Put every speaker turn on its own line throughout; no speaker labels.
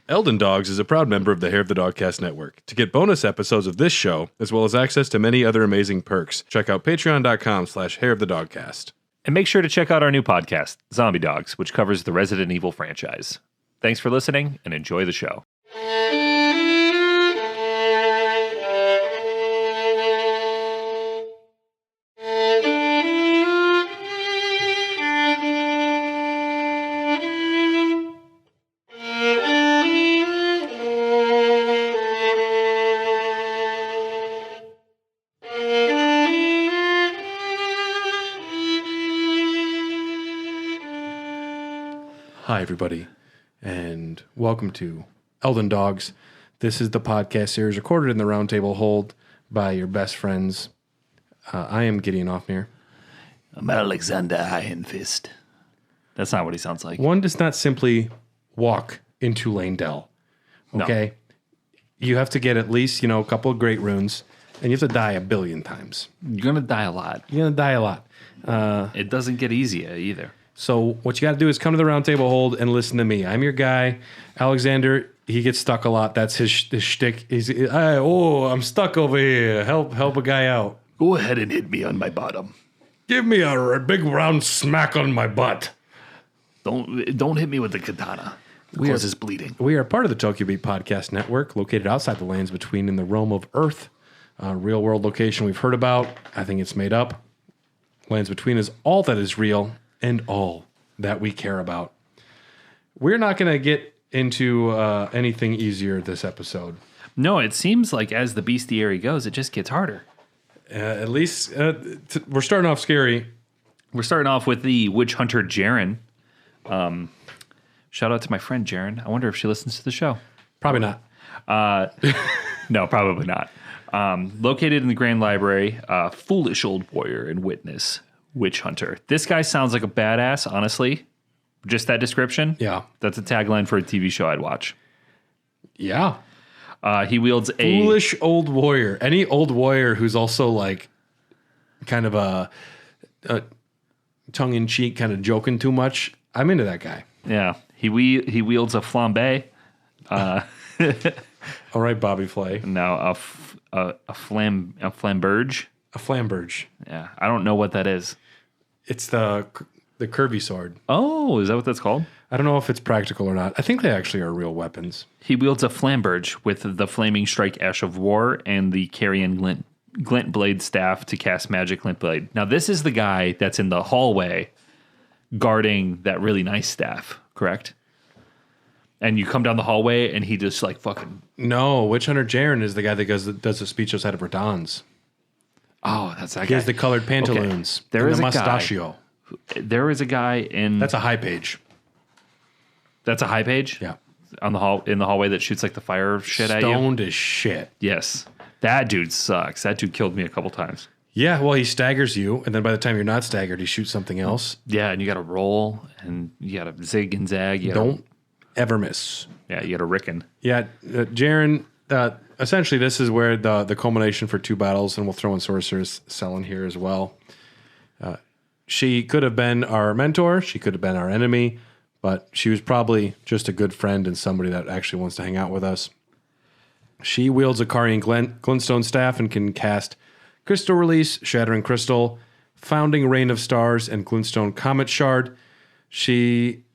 Elden Dogs is a proud member of the Hair of the Dogcast Network. To get bonus episodes of this show, as well as access to many other amazing perks, check out patreon.com/hairofthedogcast.
And make sure to check out our new podcast, Zombie Dogs, which covers the Resident Evil franchise. Thanks for listening and enjoy the show.
Hi, everybody, and welcome to Elden Dogs. This is the podcast series recorded in the Round Table Hold by your best friends. I am Gideon Offmere.
I'm Alexander Ironfist. That's not what he sounds like.
One does not simply walk into Lanedell, okay? No. You have to get at least, a couple of great runes, and you have to die a billion times.
You're going to die a lot.
It
doesn't get easier either.
So what you got to do is come to the Round Table Hold and listen to me. I'm your guy. Alexander, he gets stuck a lot. That's his shtick. I'm stuck over here. Help a guy out.
Go ahead and hit me on my bottom.
Give me a big round smack on my butt.
Don't hit me with the katana. It causes bleeding.
We are part of the Tokyo Beat Podcast Network, located outside the lands between in the realm of Earth. Real world location we've heard about. I think it's made up. Lands between is all that is real and all that we care about. We're not going to get into anything easier this episode.
No, it seems like as the Bestiary goes, it just gets harder.
At least we're starting off scary.
We're starting off with the witch hunter Jaren. Shout out to my friend Jaren. I wonder if she listens to the show.
Probably not.
No, probably not. Located in the Grand Library, foolish old warrior and witness. Witch hunter. This guy sounds like a badass, honestly. Just that description.
Yeah.
That's a tagline for a TV show I'd watch.
Yeah.
He wields a...
Foolish old warrior. Any old warrior who's also like kind of a tongue-in-cheek, kind of joking too much. I'm into that guy.
Yeah. He wields a flambe.
All right, Bobby Flay.
No, a flamberge.
A flamberge.
Yeah. I don't know what that is.
It's the curvy sword.
Oh, is that what that's called?
I don't know if it's practical or not. I think they actually are real weapons.
He wields a flamberge with the flaming strike ash of war and the Carian glint blade staff to cast magic glint blade. Now, this is the guy that's in the hallway guarding that really nice staff, correct? And you come down the hallway and he just like fucking...
No, Witch Hunter Jaren is the guy that does the speech outside of Radon's.
Oh, that's that guy.
He has the colored pantaloons.
Okay.
There is a mustachio.
There is a guy in...
That's a high page.
That's a high page?
Yeah.
In the hallway that shoots like the fire shit at you?
Stoned as shit.
Yes. That dude sucks. That dude killed me a couple times.
Yeah, well, he staggers you, and then by the time you're not staggered, he shoots something else.
Yeah, and you got to roll, and you got to zig and zag.
Don't ever miss.
Yeah, you got to ricken.
Yeah, Jaren... essentially, this is where the culmination for two battles, and we'll throw in Sorcerer's Cell in here as well. She could have been our mentor. She could have been our enemy, but she was probably just a good friend and somebody that actually wants to hang out with us. She wields a Carian glintstone staff and can cast Crystal Release, Shattering Crystal, Founding Rain of Stars, and Glintstone Comet Shard. She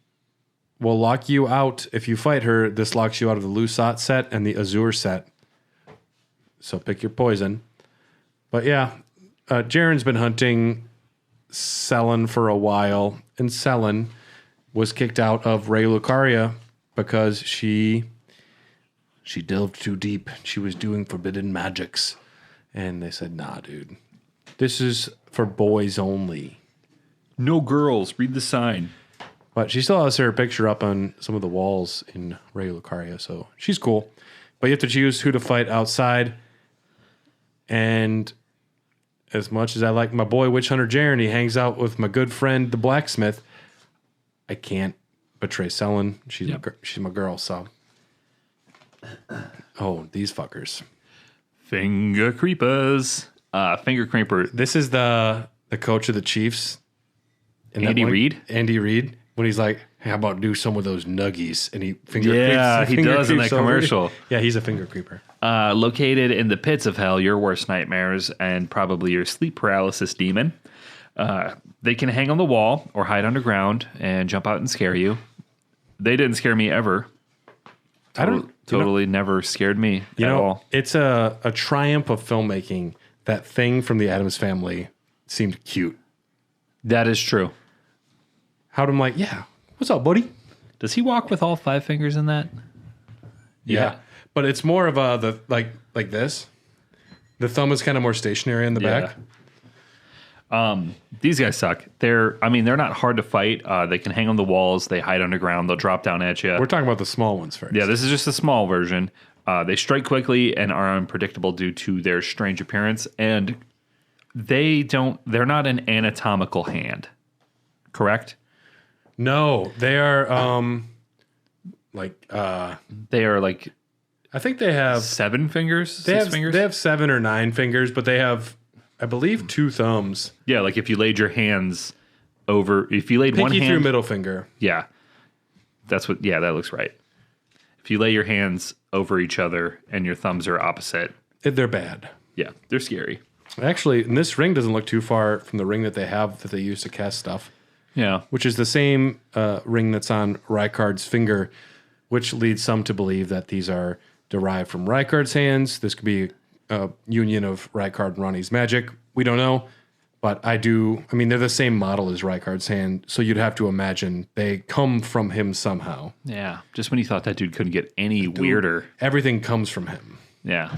will lock you out if you fight her. This locks you out of the Lusat set and the Azure set. So pick your poison. But yeah, Jaren's been hunting Selen for a while, and Selen was kicked out of Ray Lucaria because she delved too deep. She was doing forbidden magics. And they said, nah, dude. This is for boys only.
No girls. Read the sign.
But she still has her picture up on some of the walls in Ray Lucaria, so she's cool. But you have to choose who to fight outside. And as much as I like my boy Witch Hunter Jaren, he hangs out with my good friend the blacksmith. I can't betray Selen. She's my girl, so. Oh, these fuckers.
Finger creepers. Finger creeper.
This is the coach of the Chiefs.
Andy Reid?
Andy Reid. when he's like, hey, how about do some of those nuggies? And he finger
Yeah,
creeps,
he
finger
does in that
creeps over.
commercial.
Yeah, he's a finger creeper.
Located in the pits of hell, your worst nightmares, and probably your sleep paralysis demon. They can hang on the wall or hide underground and jump out and scare you. They didn't scare me ever. Totally never scared me at all.
It's a triumph of filmmaking. That thing from the Addams Family seemed cute.
That is true.
How'd I'm like, yeah, what's up, buddy?
Does he walk with all 5 fingers in that?
Yeah. But it's more of the like this. The thumb is kind of more stationary in the back.
These guys suck. They're not hard to fight. They can hang on the walls. They hide underground. They'll drop down at you.
We're talking about the small ones first.
Yeah, this is just a small version. They strike quickly and are unpredictable due to their strange appearance. And they're not an anatomical hand. Correct?
No, they are
they are like
I think they have
7 fingers,
six
fingers.
They have 7 or 9 fingers, but they have, I believe, 2 thumbs.
Yeah, like if you laid your hands over, if you laid
Pinky
one hand
through middle finger.
Yeah. That looks right. If you lay your hands over each other and your thumbs are opposite,
They're bad.
yeah, they're scary.
Actually, and this ring doesn't look too far from the ring that they have that they use to cast stuff,
Yeah.
which is the same ring that's on Rykard's finger, which leads some to believe that these are derived from Rykard's hands. This could be a union of Rykard and Ronnie's magic. We don't know, but they're the same model as Rykard's hand, so you'd have to imagine they come from him somehow.
Yeah. Just when you thought that dude couldn't get any weirder.
Everything comes from him.
Yeah.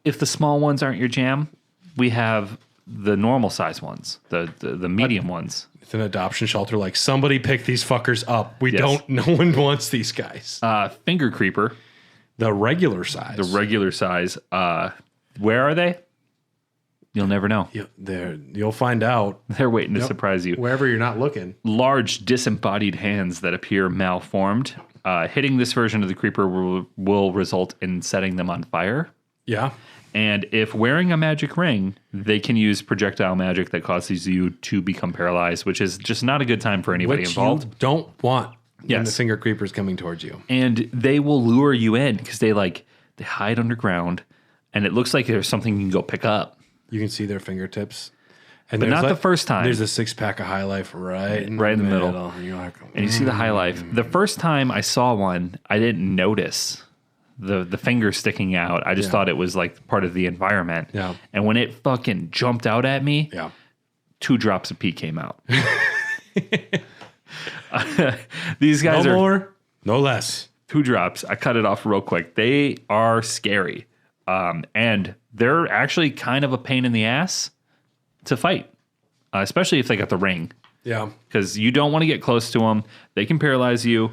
If the small ones aren't your jam, we have the normal size ones, the medium ones.
It's an adoption shelter. Like, somebody pick these fuckers up. No one wants these guys.
Finger creeper.
The regular size.
The regular size. Where are they? You'll never know.
You'll find out.
They're waiting to surprise you.
Wherever you're not looking.
Large disembodied hands that appear malformed. Hitting this version of the creeper will result in setting them on fire.
Yeah.
And if wearing a magic ring, they can use projectile magic that causes you to become paralyzed, which is just not a good time for anybody involved.
You don't want when the
Yes.
finger creeper's coming towards you.
And they will lure you in because they hide underground, and it looks like there's something you can go pick up.
You can see their fingertips. And
But
there's
not the first time.
There's a 6-pack of High Life right in
Right
the
in the
middle.
middle.
And you're like,
And you see the high life. The first time I saw one, I didn't notice the finger sticking out. I just thought it was like part of the environment.
Yeah.
And when it fucking jumped out at me,
yeah.
2 drops of pee came out. These guys
No
are
more, no less.
2 drops. I cut it off real quick. They are scary. And they're actually kind of a pain in the ass to fight, especially if they got the ring.
Yeah.
Because you don't want to get close to them. They can paralyze you.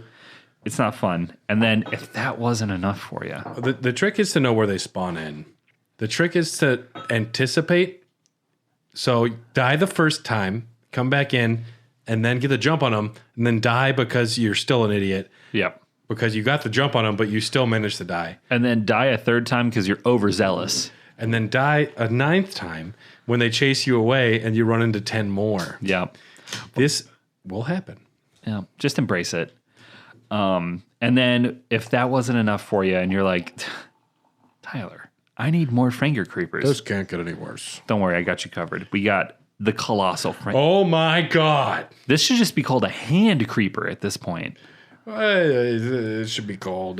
It's not fun. And then if that wasn't enough for you.
The trick is to know where they spawn in. The trick is to anticipate. So die the first time, come back in, and then get the jump on them, and then die because you're still an idiot.
Yep.
Because you got the jump on them, but you still managed to die.
And then die a 3rd time because you're overzealous.
And then die a 9th time when they chase you away and you run into 10 more.
Yep.
This will happen.
Yeah. Just embrace it. And then if that wasn't enough for you and you're like, Tyler, I need more finger creepers.
This can't get any worse.
Don't worry, I got you covered. We got the colossal finger.
Oh my God.
This should just be called a hand creeper at this point.
It should be called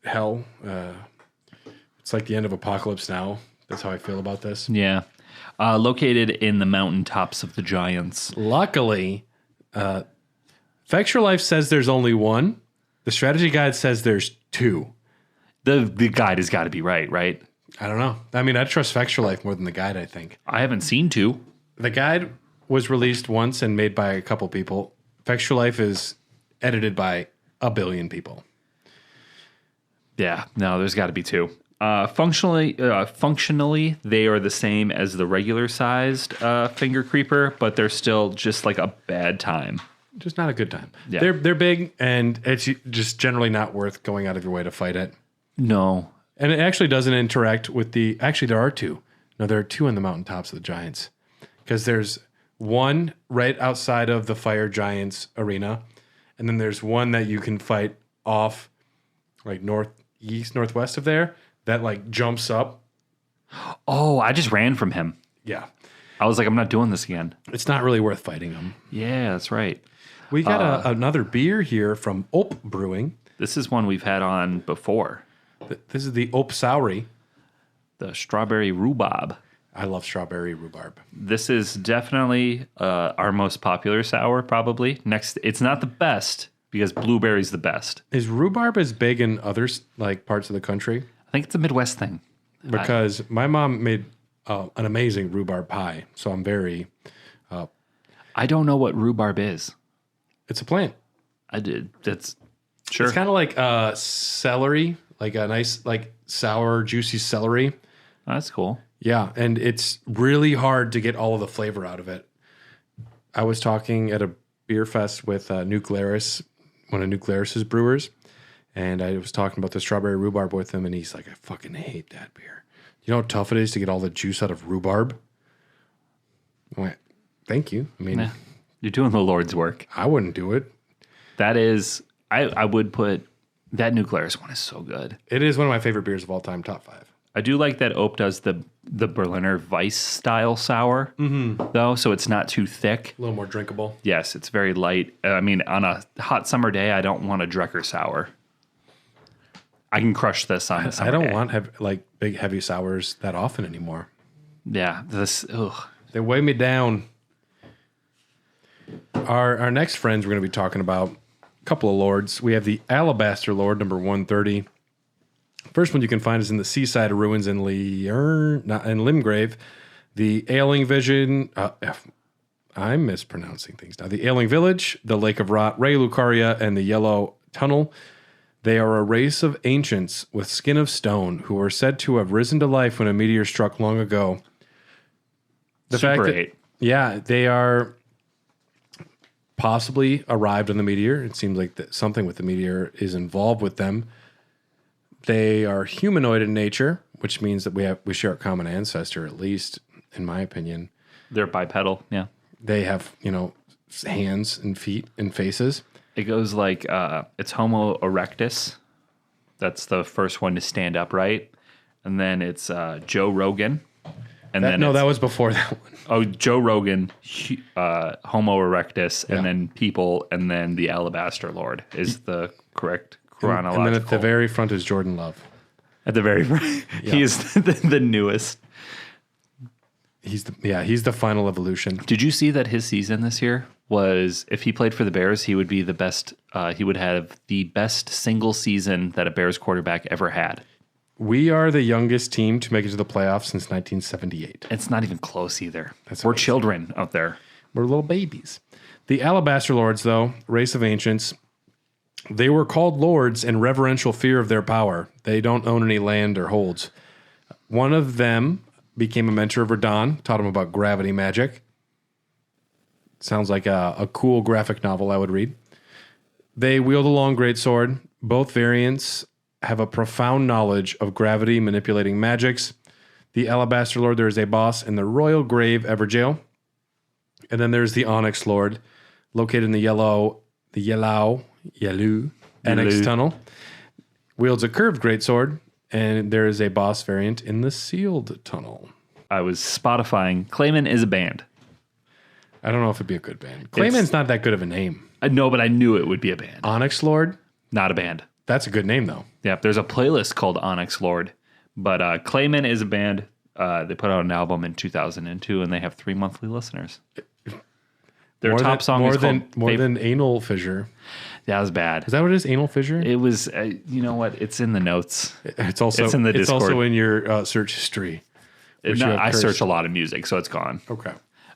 Hell. It's like the end of Apocalypse Now. That's how I feel about this.
Yeah. Located in the mountaintops of the giants.
Luckily, Factual Life says there's only one. The strategy guide says there's 2.
The guide has got to be right?
I don't know. I mean, I trust Factual Life more than the guide, I think.
I haven't seen 2.
The guide was released once and made by a couple people. Factual Life is edited by a billion people.
Yeah, no, there's got to be 2. Functionally, they are the same as the regular sized finger creeper, but they're still just like a bad time.
Just not a good time.
Yeah.
They're big, and it's just generally not worth going out of your way to fight it.
No.
And it actually doesn't interact with the... Actually, there are 2. No, there are 2 on the mountaintops of the giants. Because there's One right outside of the Fire Giants arena, and then there's one that you can fight off, like northeast, northwest of there. That like jumps up.
Oh, I just ran from him.
Yeah,
I was like, I'm not doing this again.
it's not really worth fighting him.
Yeah, that's right.
We got another beer here from Ope Brewing.
This is one we've had on before.
This is the Ope Soury.
The strawberry rhubarb.
I love strawberry rhubarb.
This is definitely our most popular sour, probably. Next, it's not the best because blueberry's the best.
Is rhubarb as big in other like parts of the country?
I think it's a Midwest thing.
Because my mom made an amazing rhubarb pie, so I'm very.
I don't know what rhubarb is.
It's a plant.
I did. That's sure.
It's kind of like celery, like a nice, like sour, juicy celery.
That's cool.
Yeah, and it's really hard to get all of the flavor out of it. I was talking at a beer fest with Nuclearis, one of Nuclearis's brewers, and I was talking about the strawberry rhubarb with him, and he's like, I fucking hate that beer. You know how tough it is to get all the juice out of rhubarb? I went, thank you. I mean,
You're doing the Lord's work.
I wouldn't do it.
That is, I would put, that Nuclearis one is so good.
It is one of my favorite beers of all time, top 5.
I do like that Ope does the Berliner Weiss style sour, though, so it's not too thick.
A little more drinkable.
Yes, it's very light. I mean, on a hot summer day, I don't want a Drecker sour. I can crush this on a summer
I don't
day.
want like big heavy sours that often anymore.
Yeah, this. Ugh.
They weigh me down. Our next friends we're going to be talking about, a couple of lords. We have the Alabaster Lord, number 130. First one you can find is in the Seaside Ruins in Limgrave. The Ailing Vision. I'm mispronouncing things now. The Ailing Village, the Lake of Rot, Ray Lucaria, and the Yellow Tunnel. They are a race of ancients with skin of stone who are said to have risen to life when a meteor struck long ago. The
Super
fact that,
8.
yeah, they are possibly arrived on the meteor. It seems like something with the meteor is involved with them. They are humanoid in nature, which means that we share a common ancestor, at least in my opinion.
They're bipedal, yeah.
They have, hands and feet and faces.
It goes like, it's Homo erectus. That's the first one to stand upright. And then it's Joe Rogan. And
that was before that one.
Oh, Joe Rogan, Homo erectus, and then people, and then the Alabaster Lord is the correct chronological.
And then at the very front is Jordan Love.
At the very front, he is the newest.
He's the final evolution.
Did you see that his season this year was, if he played for the Bears, he would be the best. He would have the best single season that a Bears quarterback ever had.
We are the youngest team to make it to the playoffs since 1978.
It's not even close either.
That's
We're
amazing.
children out there.
We're little babies. The Alabaster Lords, though, race of ancients, they were called lords in reverential fear of their power. They don't own any land or holds. One of them became a mentor of Radon, taught him about gravity magic. Sounds like a cool graphic novel I would read. They wield a long greatsword. Both variants have a profound knowledge of gravity manipulating magics. The Alabaster Lord, there is a boss in the Royal Grave Everjail. And then there's the Onyx Lord, located in the Yellow Annex Tunnel. Wields a curved greatsword, and there is a boss variant in the Sealed Tunnel.
I was Spotifying. Clayman is a band.
I don't know if it'd be a good band. Clayman's not that good of a name.
I know, but I knew it would be a band.
Onyx Lord,
Not a band.
that's a good name, though.
Yeah, there's a playlist called Onyx Lord. But Clayman is a band. They put out an album in 2002, and they have 3 monthly listeners. Their top song is called...
More than Anal Fissure.
That was bad.
Is that what it is? Anal Fissure?
It was, you know what? It's in the notes.
It's also
It's in the
It's also
Discord.
in your search history. which
No,
you have
I
cursed.
search a lot of music, so it's gone.
Okay.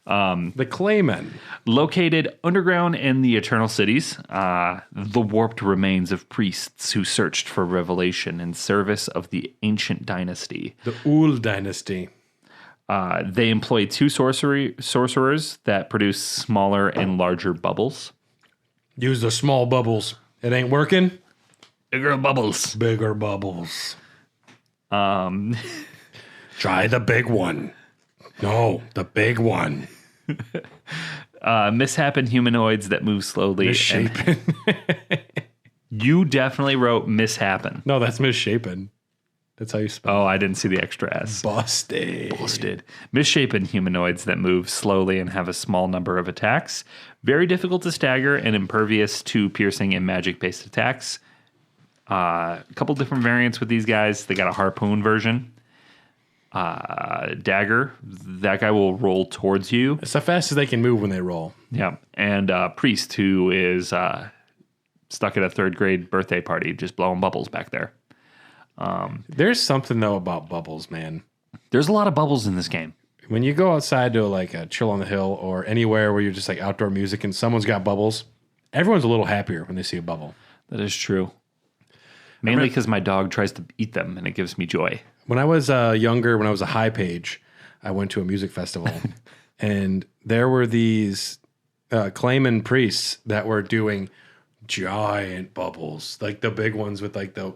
The Claymen.
Located underground in the Eternal Cities, the warped remains of priests who searched for revelation in service of the ancient dynasty.
The Ul Dynasty.
They employ two sorcerers that produce smaller and larger bubbles.
Use the small bubbles. It ain't working.
Bigger bubbles.
Bigger bubbles. Try the big one. No, the big one.
Misshapen humanoids that move slowly.
Misshapen.
You definitely wrote misshapen.
No, that's misshapen. That's how you spell
Oh, I didn't see the extra S.
Busted.
Misshapen humanoids that move slowly and have a small number of attacks. Very difficult to stagger and impervious to piercing and magic-based attacks. A couple different variants with these guys. They got a harpoon version. Dagger. That guy will roll towards you.
It's how fast as they can move when they roll.
Yeah. And Priest, who is stuck at a third grade birthday party, just blowing bubbles back there.
There's something, though, about bubbles, man.
There's a lot of bubbles in this game.
When you go outside to like a chill on the hill or anywhere where you're just like outdoor music and someone's got bubbles, everyone's a little happier when they see a bubble.
That is true. Mainly because my dog tries to eat them and it gives me joy.
When I was younger, when I was a high page, I went to a music festival and there were these Clayman priests that were doing giant bubbles, like the big ones with like the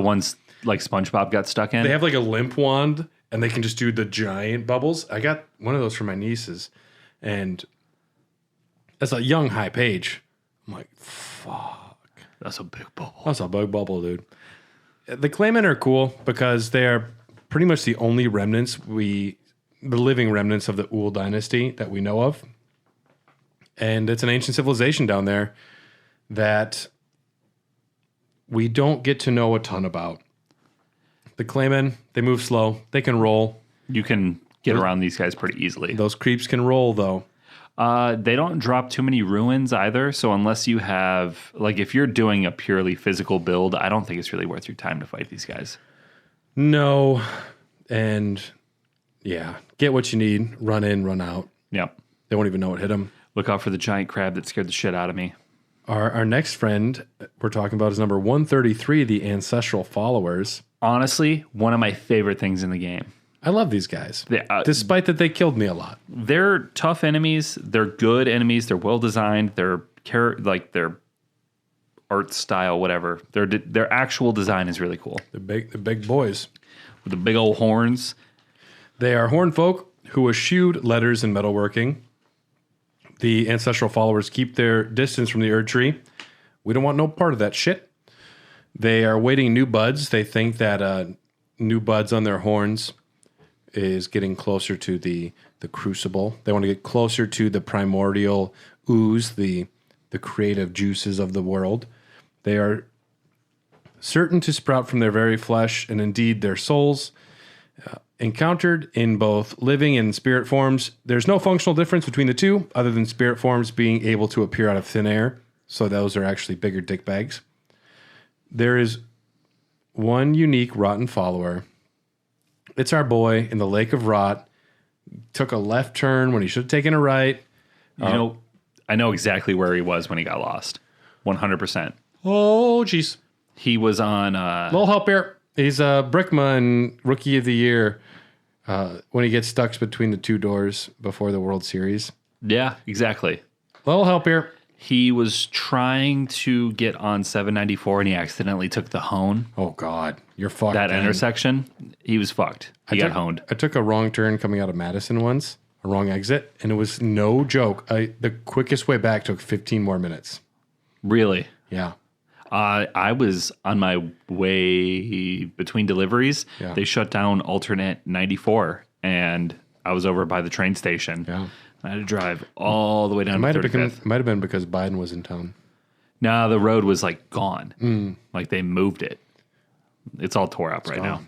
ones like SpongeBob got stuck in.
They have like a limp wand and they can just do the giant bubbles. I got one of those for my nieces, and as a young high page, I'm like, fuck,
That's a big bubble.
that's a big bubble, dude. The Claymen are cool because they are pretty much the only remnants the living remnants of the Uul dynasty that we know of, and it's an ancient civilization down there that we don't get to know a ton about. The Claymen, they move slow. They can roll.
You can get around these guys pretty easily.
Those creeps can roll, though.
They don't drop too many ruins either. So unless you have, like, if you're doing a purely physical build, I don't think it's really worth your time to fight these guys.
No. And yeah, get what you need. Run in, run out.
Yep.
They won't even know what hit them.
Look out for the giant crab that scared the shit out of me.
Our next friend we're talking about is number 133, the Ancestral Followers.
Honestly, one of my favorite things in the game.
I love these guys, despite that they killed me a lot.
They're tough enemies. They're good enemies. They're well designed. Their art style, whatever. Their actual design is really cool.
The big boys
With the big old horns.
They are horn folk who eschewed letters and metalworking. The Ancestral Followers keep their distance from the Erd Tree. We don't want no part of that shit. They are waiting new buds. They think that new buds on their horns is getting closer to the crucible. They want to get closer to the primordial ooze, the creative juices of the world. They are certain to sprout from their very flesh and indeed their souls. Encountered in both living and spirit forms. There's no functional difference between the two other than spirit forms being able to appear out of thin air. So those are actually bigger dick bags. There is one unique rotten follower. It's our boy in the Lake of Rot. Took a left turn when he should have taken a right.
I know exactly where he was when he got lost. 100%.
Oh, jeez.
He was on...
Little help here. He's Brickma and Rookie of the Year when he gets stuck between the two doors before the World Series.
Yeah, exactly.
Little help here.
He was trying to get on 794 and he accidentally took the hone.
Oh, God. You're fucked.
That
man.
intersection, he was fucked. He got honed.
I took a wrong turn coming out of Madison once, a wrong exit, and it was no joke. The quickest way back took 15 more minutes.
Really?
Yeah.
I was on my way between deliveries.
Yeah.
They shut down alternate 94 and I was over by the train station.
Yeah.
I had to drive all the way down
It
to 35th.
might have been because Biden was in town.
No, the road was like gone. Like they moved it. It's all tore up right now.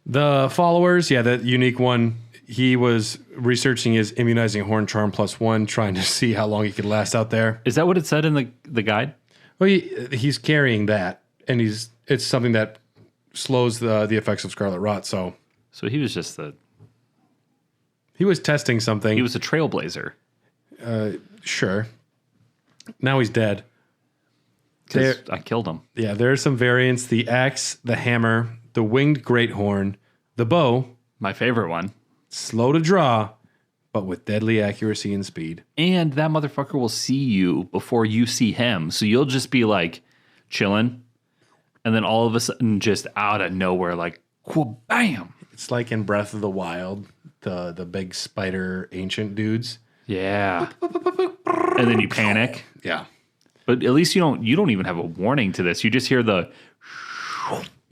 The followers, yeah, that unique one. He was researching his immunizing horn charm +1, trying to see how long he could last out there.
Is that what it said in the guide?
Well, he's carrying that, and it's something that slows the effects of scarlet rot. So
he was just
he was testing something.
he was a trailblazer.
Sure. Now he's dead.
Because I killed him.
Yeah, there are some variants: the axe, the hammer, the winged great horn, the bow.
My favorite one.
Slow to draw, but with deadly accuracy and speed.
And that motherfucker will see you before you see him. So you'll just be like chilling. And then all of a sudden, just out of nowhere, like, bam.
It's like in Breath of the Wild, the big spider ancient dudes.
Yeah. And then you panic.
Yeah.
But at least you don't even have a warning to this. You just hear the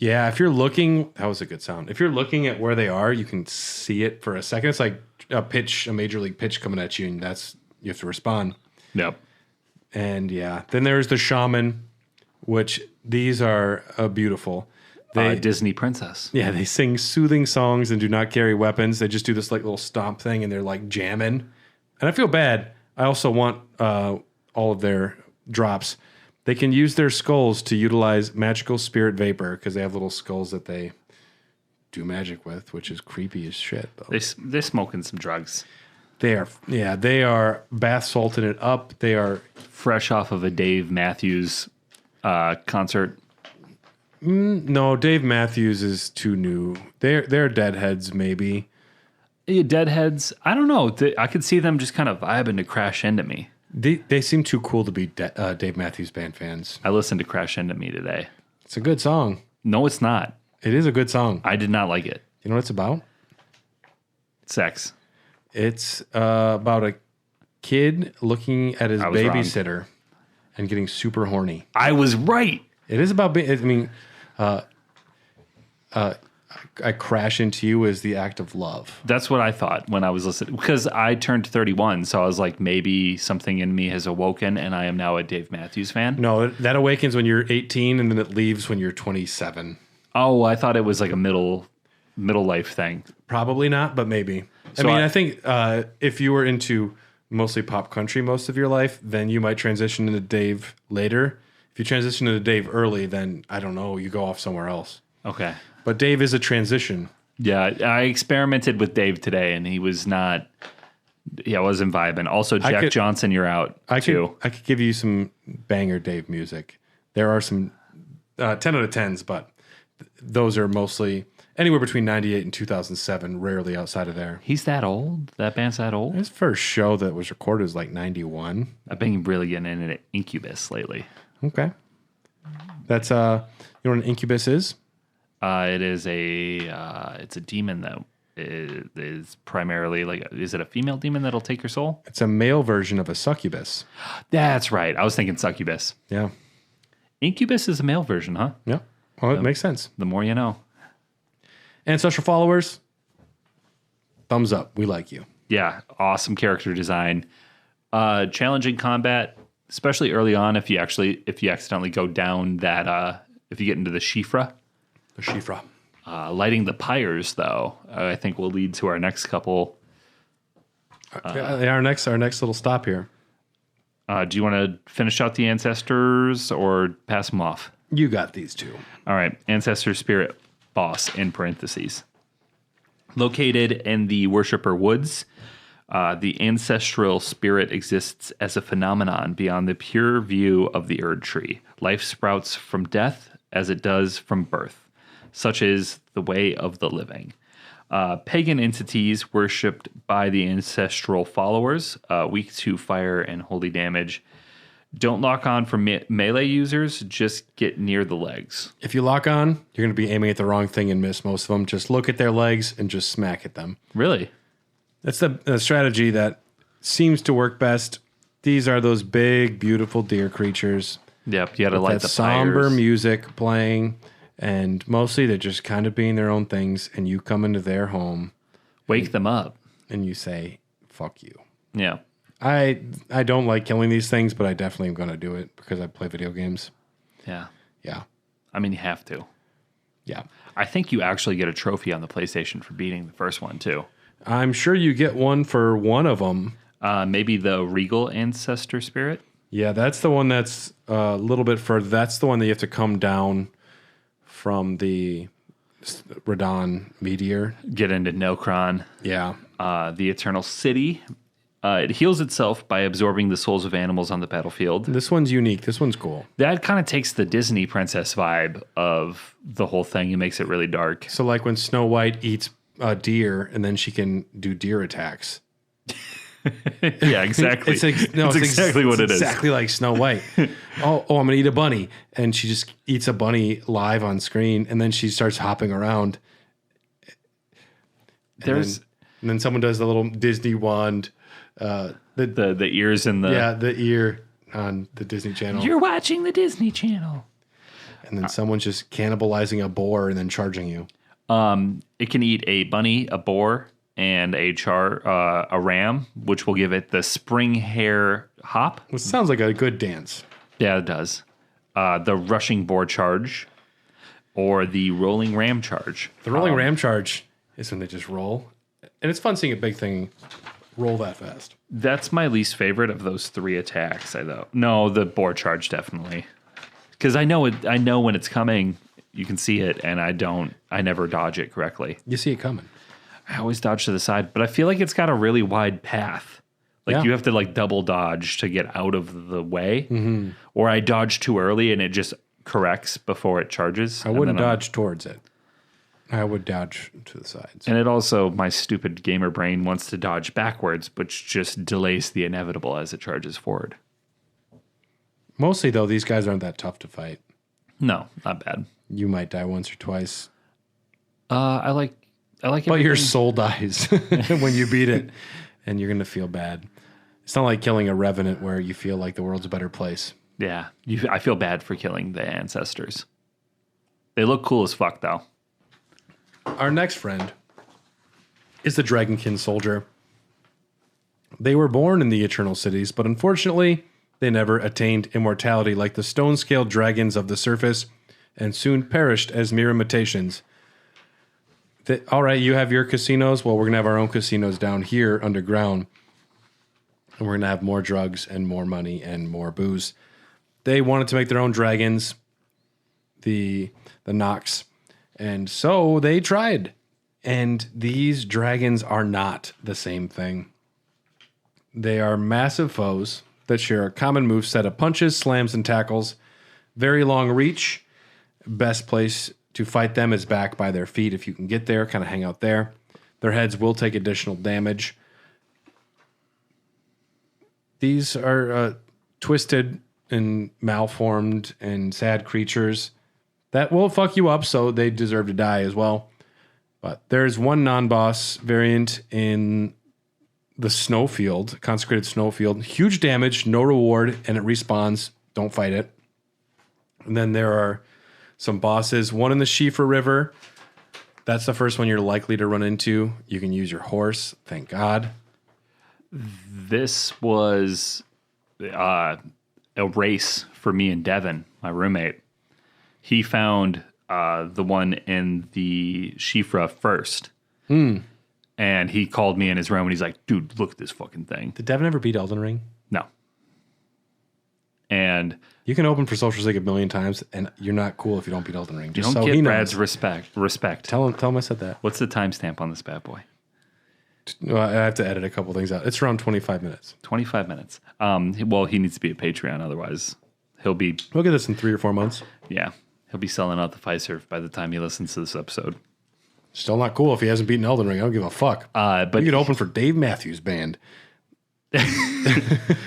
Yeah, if you're looking, that was a good sound. If you're looking at where they are, you can see it for a second. It's like a major league pitch coming at you, and you have to respond.
Yep.
And yeah, then there's the shaman, which these are beautiful. They
Disney princess.
Yeah, they sing soothing songs and do not carry weapons. They just do this like little stomp thing, and they're like jamming. And I feel bad. I also want all of their drops. They can use their skulls to utilize magical spirit vapor because they have little skulls that they do magic with, which is creepy as shit. Though.
They're smoking some drugs.
They are bath salting it up. They are
Fresh off of a Dave Matthews concert.
no, Dave Matthews is too new. They're deadheads maybe.
Yeah, Deadheads. I don't know. I could see them just kind of vibing to Crash Into Me.
They seem too cool to be Dave Matthews Band fans.
I listened to Crash Into Me today.
It's a good song.
No, it's not.
It is a good song.
I did not like it.
You know what it's about?
Sex.
It's about a kid looking at his
I was wrong.
babysitter and getting super horny.
I was right.
It is about. I crash into you as the act of love.
That's what I thought when I was listening. Because I turned 31, so I was like, maybe something in me has awoken, and I am now a Dave Matthews fan.
No, that awakens when you're 18, and then it leaves when you're 27.
Oh, I thought it was like a middle life thing.
Probably not, but maybe.
So
I think if you were into mostly pop country most of your life, then you might transition into Dave later. If you transition into Dave early, then I don't know, you go off somewhere else.
Okay.
But Dave is a transition.
Yeah, I experimented with Dave today, and he was not. Yeah, I wasn't vibing. Also, Jack Johnson, you're out too.
I could give you some banger Dave music. There are some 10 out of 10s, but those are mostly anywhere between 98 and 2007, rarely outside of there.
He's that old? That band's that old?
His first show that was recorded was like 91.
I've been really getting into Incubus lately.
Okay. That's, you know what an incubus is?
It is it's a demon that is primarily like, is it a female demon that'll take your soul?
It's a male version of a succubus.
That's right. I was thinking succubus.
Yeah.
Incubus is a male version, huh?
Yeah. Well, it makes sense.
The more you know.
Ancestral followers, thumbs up. We like you.
Yeah. Awesome character design. Challenging combat, especially early on if you accidentally go down that, if you get into the Shifra.
The Shifra.
Lighting the pyres, though, I think will lead to our next couple.
Our next little stop here.
Do you want to finish out the ancestors or pass them off?
You got these two.
All right. Ancestor spirit boss in parentheses. Located in the Worshipper Woods, the ancestral spirit exists as a phenomenon beyond the pure view of the Erd tree. Life sprouts from death as it does from birth. Such is the way of the living. Pagan entities worshipped by the ancestral followers, weak to fire and holy damage. Don't lock on for melee users, just get near the legs.
If you lock on, you're going to be aiming at the wrong thing and miss most of them. Just look at their legs and just smack at them.
Really?
That's the strategy that seems to work best. These are those big, beautiful deer creatures.
Yep, you got to light
that
the
somber
pyres.
music playing. And mostly they're just kind of being their own things, and you come into their home.
Wake them up.
And you say, fuck you.
Yeah.
I don't like killing these things, but I definitely am going to do it because I play video games.
Yeah.
Yeah.
I mean, you have to.
Yeah.
I think you actually get a trophy on the PlayStation for beating the first one, too.
I'm sure you get one for one of them.
Maybe the Regal Ancestor Spirit?
Yeah, that's the one that's a little bit further. That's the one that you have to come down from the Radon meteor.
Get into Nokron.
Yeah.
The Eternal City. It heals itself by absorbing the souls of animals on the battlefield.
This one's unique. This one's cool.
That kind of takes the Disney princess vibe of the whole thing and makes it really dark.
So like when Snow White eats a deer and then she can do deer attacks.
Yeah, exactly. It's exactly what it is.
Exactly like Snow White. I'm going to eat a bunny. And she just eats a bunny live on screen. And then she starts hopping around. And then someone does the little Disney wand.
The ears and the...
Yeah, the ear on the Disney Channel.
You're watching the Disney Channel.
And then someone's just cannibalizing a boar and then charging you.
It can eat a bunny, a boar, and a ram, which will give it the spring hare hop.
Which sounds like a good dance.
Yeah, it does. The rushing boar charge or the rolling ram charge.
The rolling ram charge is when they just roll. And it's fun seeing a big thing roll that fast.
That's my least favorite of those 3 attacks, No, the boar charge definitely. Because I know when it's coming, you can see it, and I never dodge it correctly.
You see it coming.
I always dodge to the side, but I feel like it's got a really wide path. Like you have to like double dodge to get out of the way, or I dodge too early and it just corrects before it charges.
I wouldn't dodge towards it. I would dodge to the sides.
And it also, my stupid gamer brain wants to dodge backwards, which just delays the inevitable as it charges forward.
Mostly, though, these guys aren't that tough to fight.
No, not bad.
You might die once or twice.
I like
but your soul dies when you beat it, and you're going to feel bad. It's not like killing a revenant where you feel like the world's a better place.
Yeah, I feel bad for killing the ancestors. They look cool as fuck, though.
Our next friend is the Dragonkin soldier. They were born in the Eternal Cities, but unfortunately, they never attained immortality like the stone-scaled dragons of the surface, and soon perished as mere imitations. All right, you have your casinos. Well, we're going to have our own casinos down here underground. And we're going to have more drugs and more money and more booze. They wanted to make their own dragons, the Nox. And so they tried. And these dragons are not the same thing. They are massive foes that share a common moveset of punches, slams, and tackles. Very long reach. Best place to fight them is back by their feet. If you can get there, kind of hang out there. Their heads will take additional damage. These are twisted and malformed and sad creatures that will fuck you up, so they deserve to die as well. But there's one non-boss variant in the Snowfield, Consecrated Snowfield. Huge damage, no reward, and it respawns. Don't fight it. And then there are some bosses. One in the Shifa River. That's the first one you're likely to run into. You can use your horse. Thank God.
This was a race for me and Devin, my roommate. He found the one in the Shifra first. And he called me in his room and he's like, dude, look at this fucking thing.
Did Devin ever beat Elden Ring?
No. And
you can open for Social Sig a million times, and you're not cool if you don't beat Elden Ring.
Just don't get Brad's respect.
Tell him I said that.
What's the timestamp on this bad boy?
Well, I have to edit a couple things out. It's around 25 minutes.
25 minutes. Well, he needs to be a Patreon, otherwise we'll get
this in 3 or 4 months.
Yeah. He'll be selling out the Fiserv by the time he listens to this episode.
Still not cool if he hasn't beaten Elden Ring. I don't give a fuck.
But
you could open for Dave Matthews Band.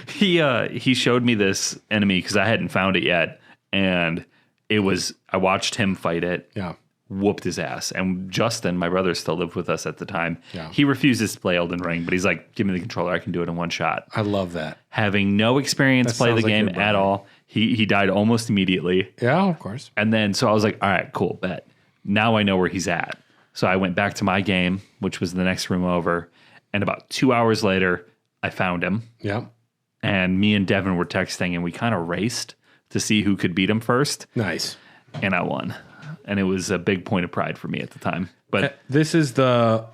He showed me this enemy because I hadn't found it yet, and I watched him fight it.
Yeah.
Whooped his ass. And Justin, my brother, still lived with us at the time.
Yeah.
He refuses to play Elden Ring, but he's like, give me the controller. I can do it in one shot.
I love that.
Having no experience play the game at all. He died almost immediately.
Yeah, of course.
And then, so I was like, all right, cool, bet. Now I know where he's at. So I went back to my game, which was the next room over. And about 2 hours later, I found him.
Yeah.
And me and Devin were texting, and we kind of raced to see who could beat him first.
Nice.
And I won. And it was a big point of pride for me at the time. But
this is the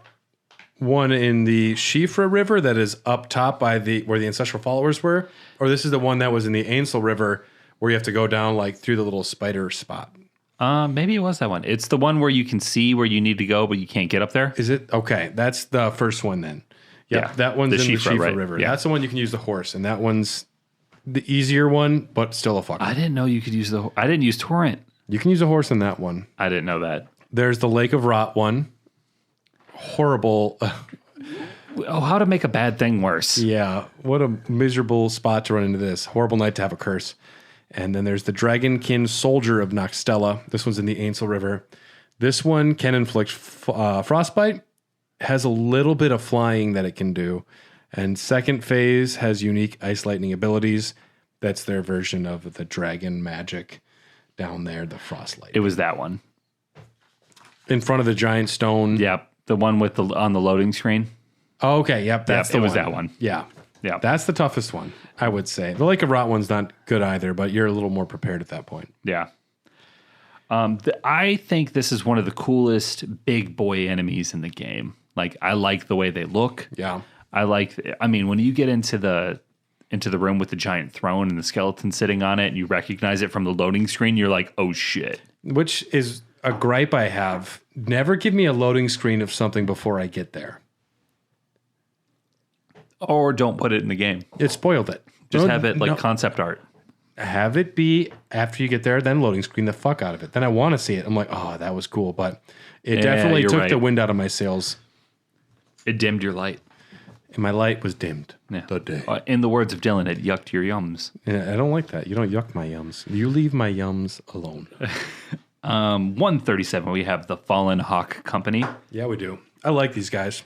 one in the Shifra River that is up top by where the ancestral followers were, or this is the one that was in the Ainsel River where you have to go down like through the little spider spot.
Maybe it was that one. It's the one where you can see where you need to go, but you can't get up there.
Is it? Okay, that's the first one then. Yep,
Yeah,
that one's
the
in the
Shifra,
Shifra
right?
River.
Yeah.
That's the one you can use the horse, and that one's the easier one, but still a fuck.
I didn't know you could use I didn't use Torrent.
You can use a horse in that one.
I didn't know that.
There's the Lake of Rot one. Horrible.
Oh, how to make a bad thing worse.
Yeah, what a miserable spot to run into this. Horrible night to have a curse. And then there's the Dragonkin Soldier of Noxtella. This one's in the Ainsel River. This one can inflict frostbite has a little bit of flying that it can do. And second phase has unique ice lightning abilities. That's their version of the dragon magic down there, the frost light.
It was that one.
In front of the giant stone.
Yep. The one with on the loading screen.
Oh, okay. Yep. That's the one.
It was that one.
Yeah.
Yeah.
That's the toughest one, I would say. The Lake of Rot one's not good either, but you're a little more prepared at that point.
Yeah. I think this is one of the coolest big boy enemies in the game. Like, I like the way they look.
Yeah.
I mean, when you get into the room with the giant throne and the skeleton sitting on it and you recognize it from the loading screen, you're like, oh shit.
Which is a gripe I have. Never give me a loading screen of something before I get there.
Or don't put it in the game.
It spoiled it.
Just have it like concept art.
Have it be after you get there, then loading screen the fuck out of it. Then I want to see it. I'm like, oh, that was cool. But it definitely took the wind out of my sails.
It dimmed your light.
And my light was dimmed.
Yeah.
The day.
In the words of Dylan, it yucked your yums.
Yeah, I don't like that. You don't yuck my yums. You leave my yums alone.
137, we have the Fallen Hawk Company.
Yeah, we do. I like these guys.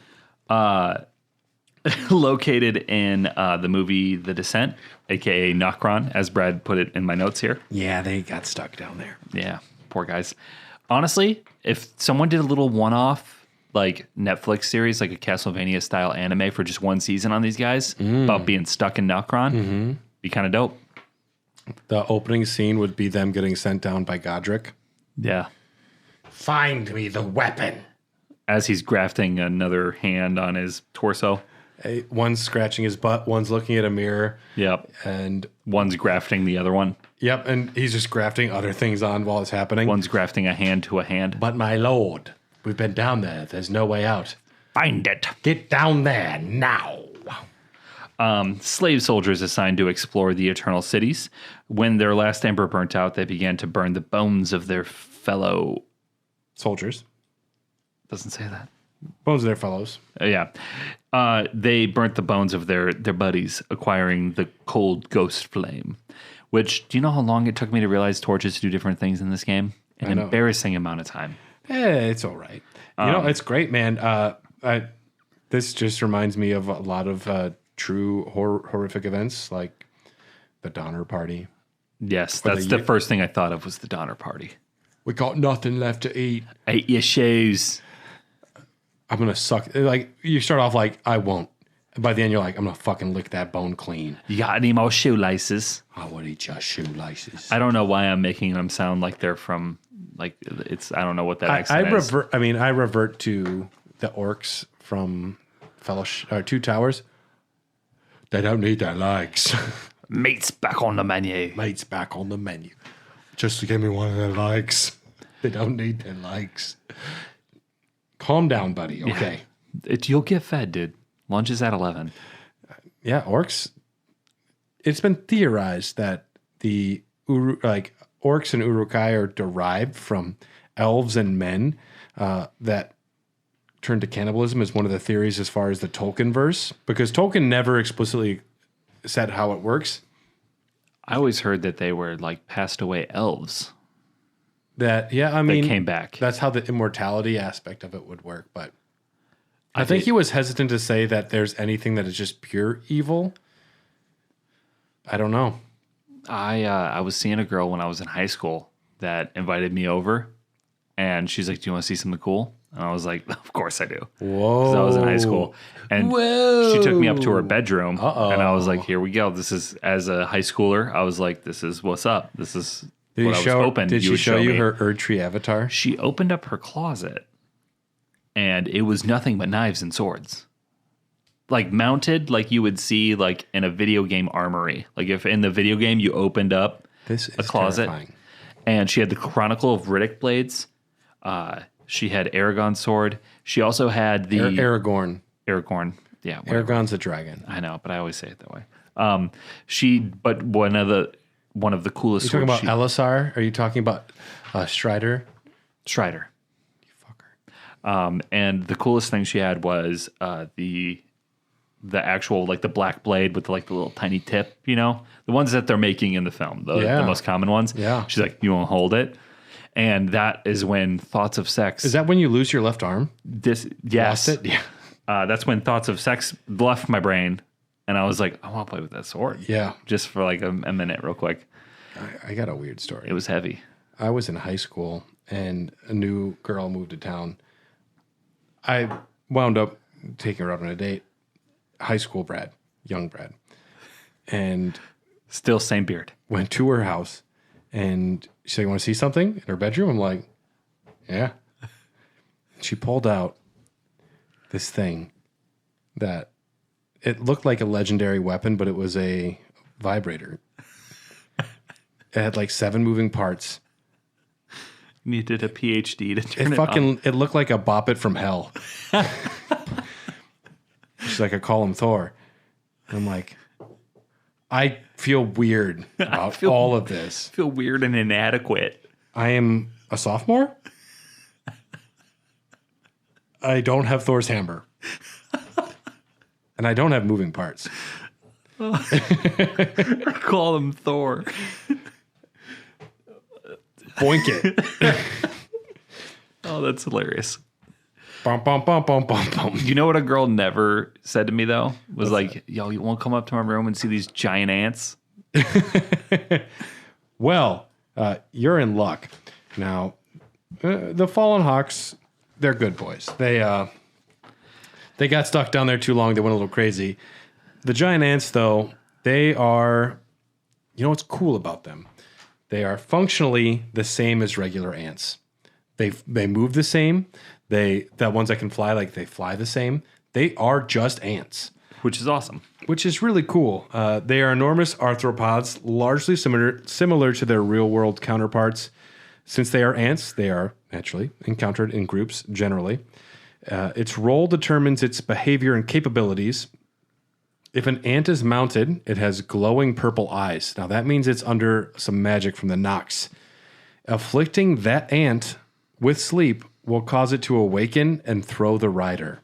Located in the movie The Descent, a.k.a. Nokron, as Brad put it in my notes here.
Yeah, they got stuck down there.
Yeah, poor guys. Honestly, if someone did a little one-off like Netflix series, like a Castlevania style anime for just one season on these guys about being stuck in Nokron, be kind of dope.
The opening scene would be them getting sent down by Godric.
Yeah.
Find me the weapon.
As he's grafting another hand on his torso.
One's scratching his butt, one's looking at a mirror.
Yep.
And
one's grafting the other one.
Yep, and he's just grafting other things on while it's happening.
One's grafting a hand to a hand.
But my lord, we've been down there. There's no way out.
Find it.
Get down there now.
Slave soldiers assigned to explore the Eternal Cities. When their last ember burnt out, they began to burn the bones of their fellow...
soldiers.
Doesn't say that.
Bones of their fellows.
Yeah. They burnt the bones of their buddies, acquiring the cold ghost flame. Which, do you know how long it took me to realize torches do different things in this game? An embarrassing amount of time.
It's all right. You know, it's great, man. This just reminds me of a lot of true horrific events, like the Donner Party.
Yes, that's the first thing I thought of was the Donner Party.
We got nothing left to eat.
Ate your shoes.
I'm going to suck. Like, you start off like, I won't. And by the end, you're like, I'm going to fucking lick that bone clean.
You got any more shoelaces?
I would eat your shoelaces.
I don't know why I'm making them sound like they're from, like, I don't know what that accent is.
I revert to the orcs from Two Towers. They don't need their legs.
Meat's back on the menu.
Meat's back on the menu. Just to give me one of their legs. They don't need their legs. Calm down, buddy. Okay.
Yeah. You'll get fed, dude. Lunch is at 11.
Yeah, orcs. It's been theorized that the orcs and Uruk-hai are derived from elves and men that turned to cannibalism is one of the theories as far as the Tolkien verse, because Tolkien never explicitly said how it works.
I always heard that they were like passed away elves.
That came
back.
That's how the immortality aspect of it would work. But I think he was hesitant to say that there's anything that is just pure evil. I don't know.
I was seeing a girl when I was in high school that invited me over, and she's like, "Do you want to see something cool?" And I was like, "Of course I do."
Whoa!
Because I was in high school, and she took me up to her bedroom, and I was like, "Here we go." This is, as a high schooler, I was like, "This is what's up. This is."
Did she show you her Erdtree avatar?
She opened up her closet, and it was nothing but knives and swords. Like mounted like you would see like in a video game armory. Like if in the video game you opened up a closet.
Terrifying.
And she had the Chronicle of Riddick blades. She had Aragon's sword. She also had the...
Aragorn.
Yeah. Whatever.
Aragon's a dragon.
I know, but I always say it that way. But one of the coolest.
Are you talking about Elisar? Are you talking about Strider?
Strider.
You fucker.
And the coolest thing she had was the actual, like the black blade with the little tiny tip, you know, the ones that they're making in the film, the most common ones.
Yeah.
She's like, "You want to hold it?" And that is when thoughts of sex.
Is that when you lose your left arm?
Yes.
Lost it? Yeah.
That's when thoughts of sex left my brain. And I was like, I want to play with that sword.
Yeah.
Just for like a minute, real quick.
I got a weird story.
It was heavy.
I was in high school and a new girl moved to town. I wound up taking her out on a date. High school Brad, young Brad. And
Still same beard.
went to her house and she said, "You want to see something?" In her bedroom. I'm like, "Yeah." She pulled out this thing that it looked like a legendary weapon, but it was a vibrator. It had like 7 moving parts.
Needed a PhD to turn it on.
It looked like a Bop It from hell. She's like, "I call him Thor." And I'm like, I feel weird about all of this.
I feel weird and inadequate.
I am a sophomore. I don't have Thor's hammer. And I don't have moving parts.
Call him Thor.
Boink it.
Oh, that's hilarious.
Bum, bum, bum, bum, bum, bum.
You know what a girl never said to me, though? Was like, yo, you won't come up to my room and see these giant ants?
Well, you're in luck. Now, the Fallen Hawks, they're good boys. They got stuck down there too long. They went a little crazy. The giant ants, though, they are, you know what's cool about them? They are functionally the same as regular ants. They move the same. The ones that can fly, like they fly the same. They are just ants.
Which is awesome.
Which is really cool. They are enormous arthropods, largely similar to their real-world counterparts. Since they are ants, they are naturally encountered in groups generally. Its role determines its behavior and capabilities. If an ant is mounted, it has glowing purple eyes. Now, that means it's under some magic from the Nox. Afflicting that ant with sleep will cause it to awaken and throw the rider.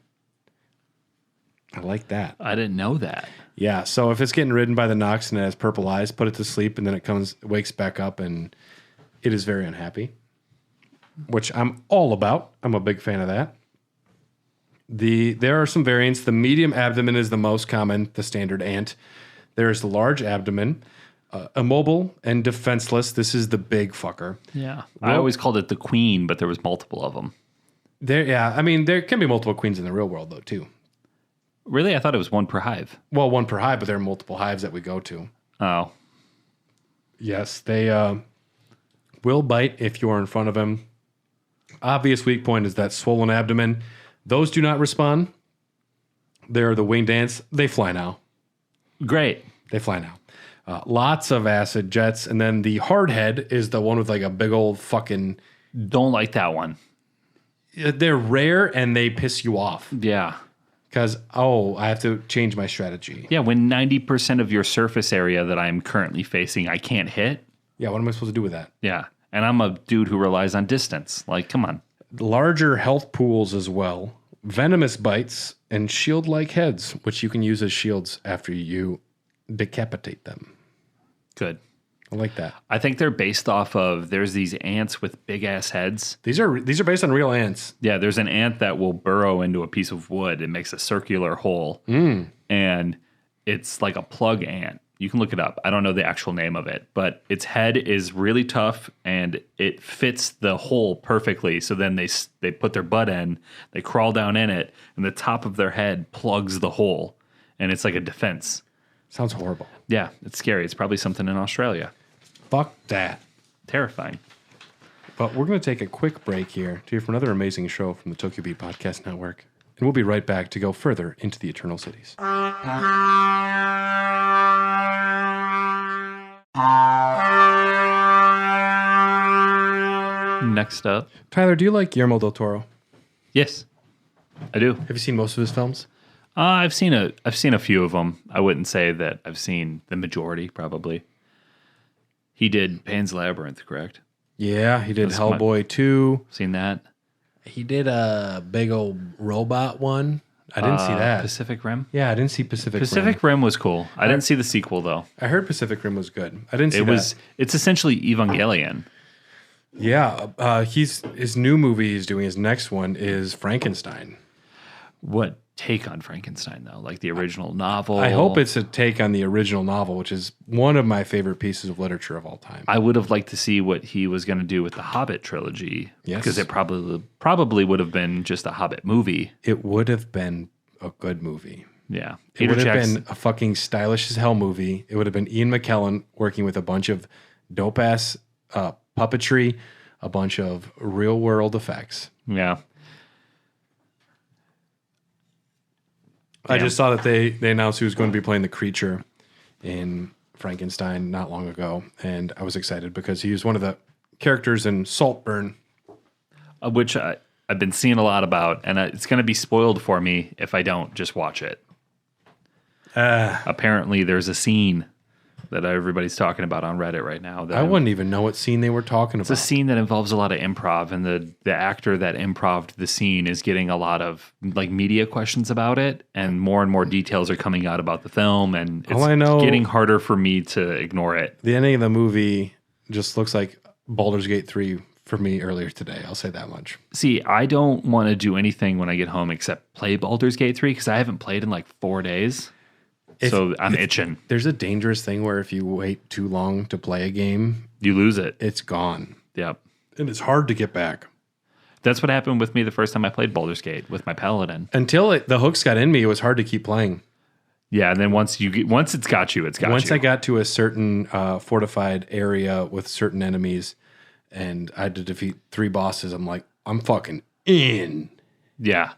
I like that.
I didn't know that.
Yeah, so if it's getting ridden by the Nox and it has purple eyes, put it to sleep, and then it wakes back up, and it is very unhappy, which I'm all about. I'm a big fan of that. There are some variants. The medium abdomen is the most common, the standard ant. There is the large abdomen, immobile and defenseless. This is the big fucker.
Yeah. I always called it the queen, but there was multiple of them.
There can be multiple queens in the real world, though, too.
Really? I thought it was one per hive.
Well, one per hive, but there are multiple hives that we go to.
Oh.
Yes, they will bite if you are in front of them. Obvious weak point is that swollen abdomen. Those do not respond. They're the winged ants. They fly now.
Great.
They fly now. Lots of acid jets. And then the hard head is the one with like a big old fucking...
Don't like that one.
They're rare and they piss you off.
Yeah.
Because, I have to change my strategy.
Yeah, when 90% of your surface area that I'm currently facing, I can't hit.
Yeah, what am I supposed to do with that?
Yeah. And I'm a dude who relies on distance. Like, come on.
Larger health pools as well. Venomous bites and shield-like heads, which you can use as shields after you decapitate them.
Good.
I like that.
I think they're based off of, there's these ants with big-ass heads.
These are based on real ants.
Yeah, there's an ant that will burrow into a piece of wood and makes a circular hole. And it's like a plug ant. You can look it up. I don't know the actual name of it, but its head is really tough and it fits the hole perfectly. So then they put their butt in, they crawl down in it, and the top of their head plugs the hole. And it's like a defense.
Sounds horrible.
Yeah, it's scary. It's probably something in Australia.
Fuck that.
Terrifying.
But we're going to take a quick break here to hear from another amazing show from the Tokyo Beat Podcast Network. And we'll be right back to go further into the Eternal Cities.
Next up.
Tyler, do you like Guillermo del Toro?
Yes, I do.
Have you seen most of his films?
I've seen a few of them. I wouldn't say that I've seen the majority, probably. He did Pan's Labyrinth, correct?
Yeah, he did Hellboy 2.
Seen that?
He did a big old robot one. I didn't see that.
Pacific Rim?
Yeah, I didn't see Pacific Rim.
Pacific Rim was cool. I didn't see the sequel, though.
I heard Pacific Rim was good. I didn't see that.
It's essentially Evangelion.
Yeah, his new movie he's doing. His next one is Frankenstein.
What take on Frankenstein, though? Like the original novel?
I hope it's a take on the original novel, which is one of my favorite pieces of literature of all time.
I would have liked to see what he was going to do with the Hobbit trilogy.
Yes.
Because it probably would have been just a Hobbit movie.
It would have been a good movie.
Yeah.
It would have been a fucking stylish as hell movie. It would have been Ian McKellen working with a bunch of dope ass puppetry, a bunch of real world effects.
Yeah.
I just saw that they announced he was going to be playing the creature in Frankenstein not long ago, and I was excited because he was one of the characters in Saltburn.
Which I've been seeing a lot about, and it's going to be spoiled for me if I don't just watch it. Apparently, there's a scene that everybody's talking about on Reddit right now.
I wouldn't even know what scene they were talking about.
It's a scene that involves a lot of improv, and the actor that improved the scene is getting a lot of like media questions about it, and more details are coming out about the film, and it's getting harder for me to ignore it.
The ending of the movie just looks like Baldur's Gate 3 for me earlier today. I'll say that much.
See, I don't want to do anything when I get home except play Baldur's Gate 3 because I haven't played in like 4 days. So I'm itching.
There's a dangerous thing where if you wait too long to play a game,
you lose it.
It's gone.
Yep.
And it's hard to get back.
That's what happened with me the first time I played Baldur's Gate with my Paladin.
Until the hooks got in me, it was hard to keep playing.
Yeah, and then once it's got you, it's got you.
Once I got to a certain fortified area with certain enemies and I had to defeat 3 bosses, I'm like, I'm fucking in.
Yeah.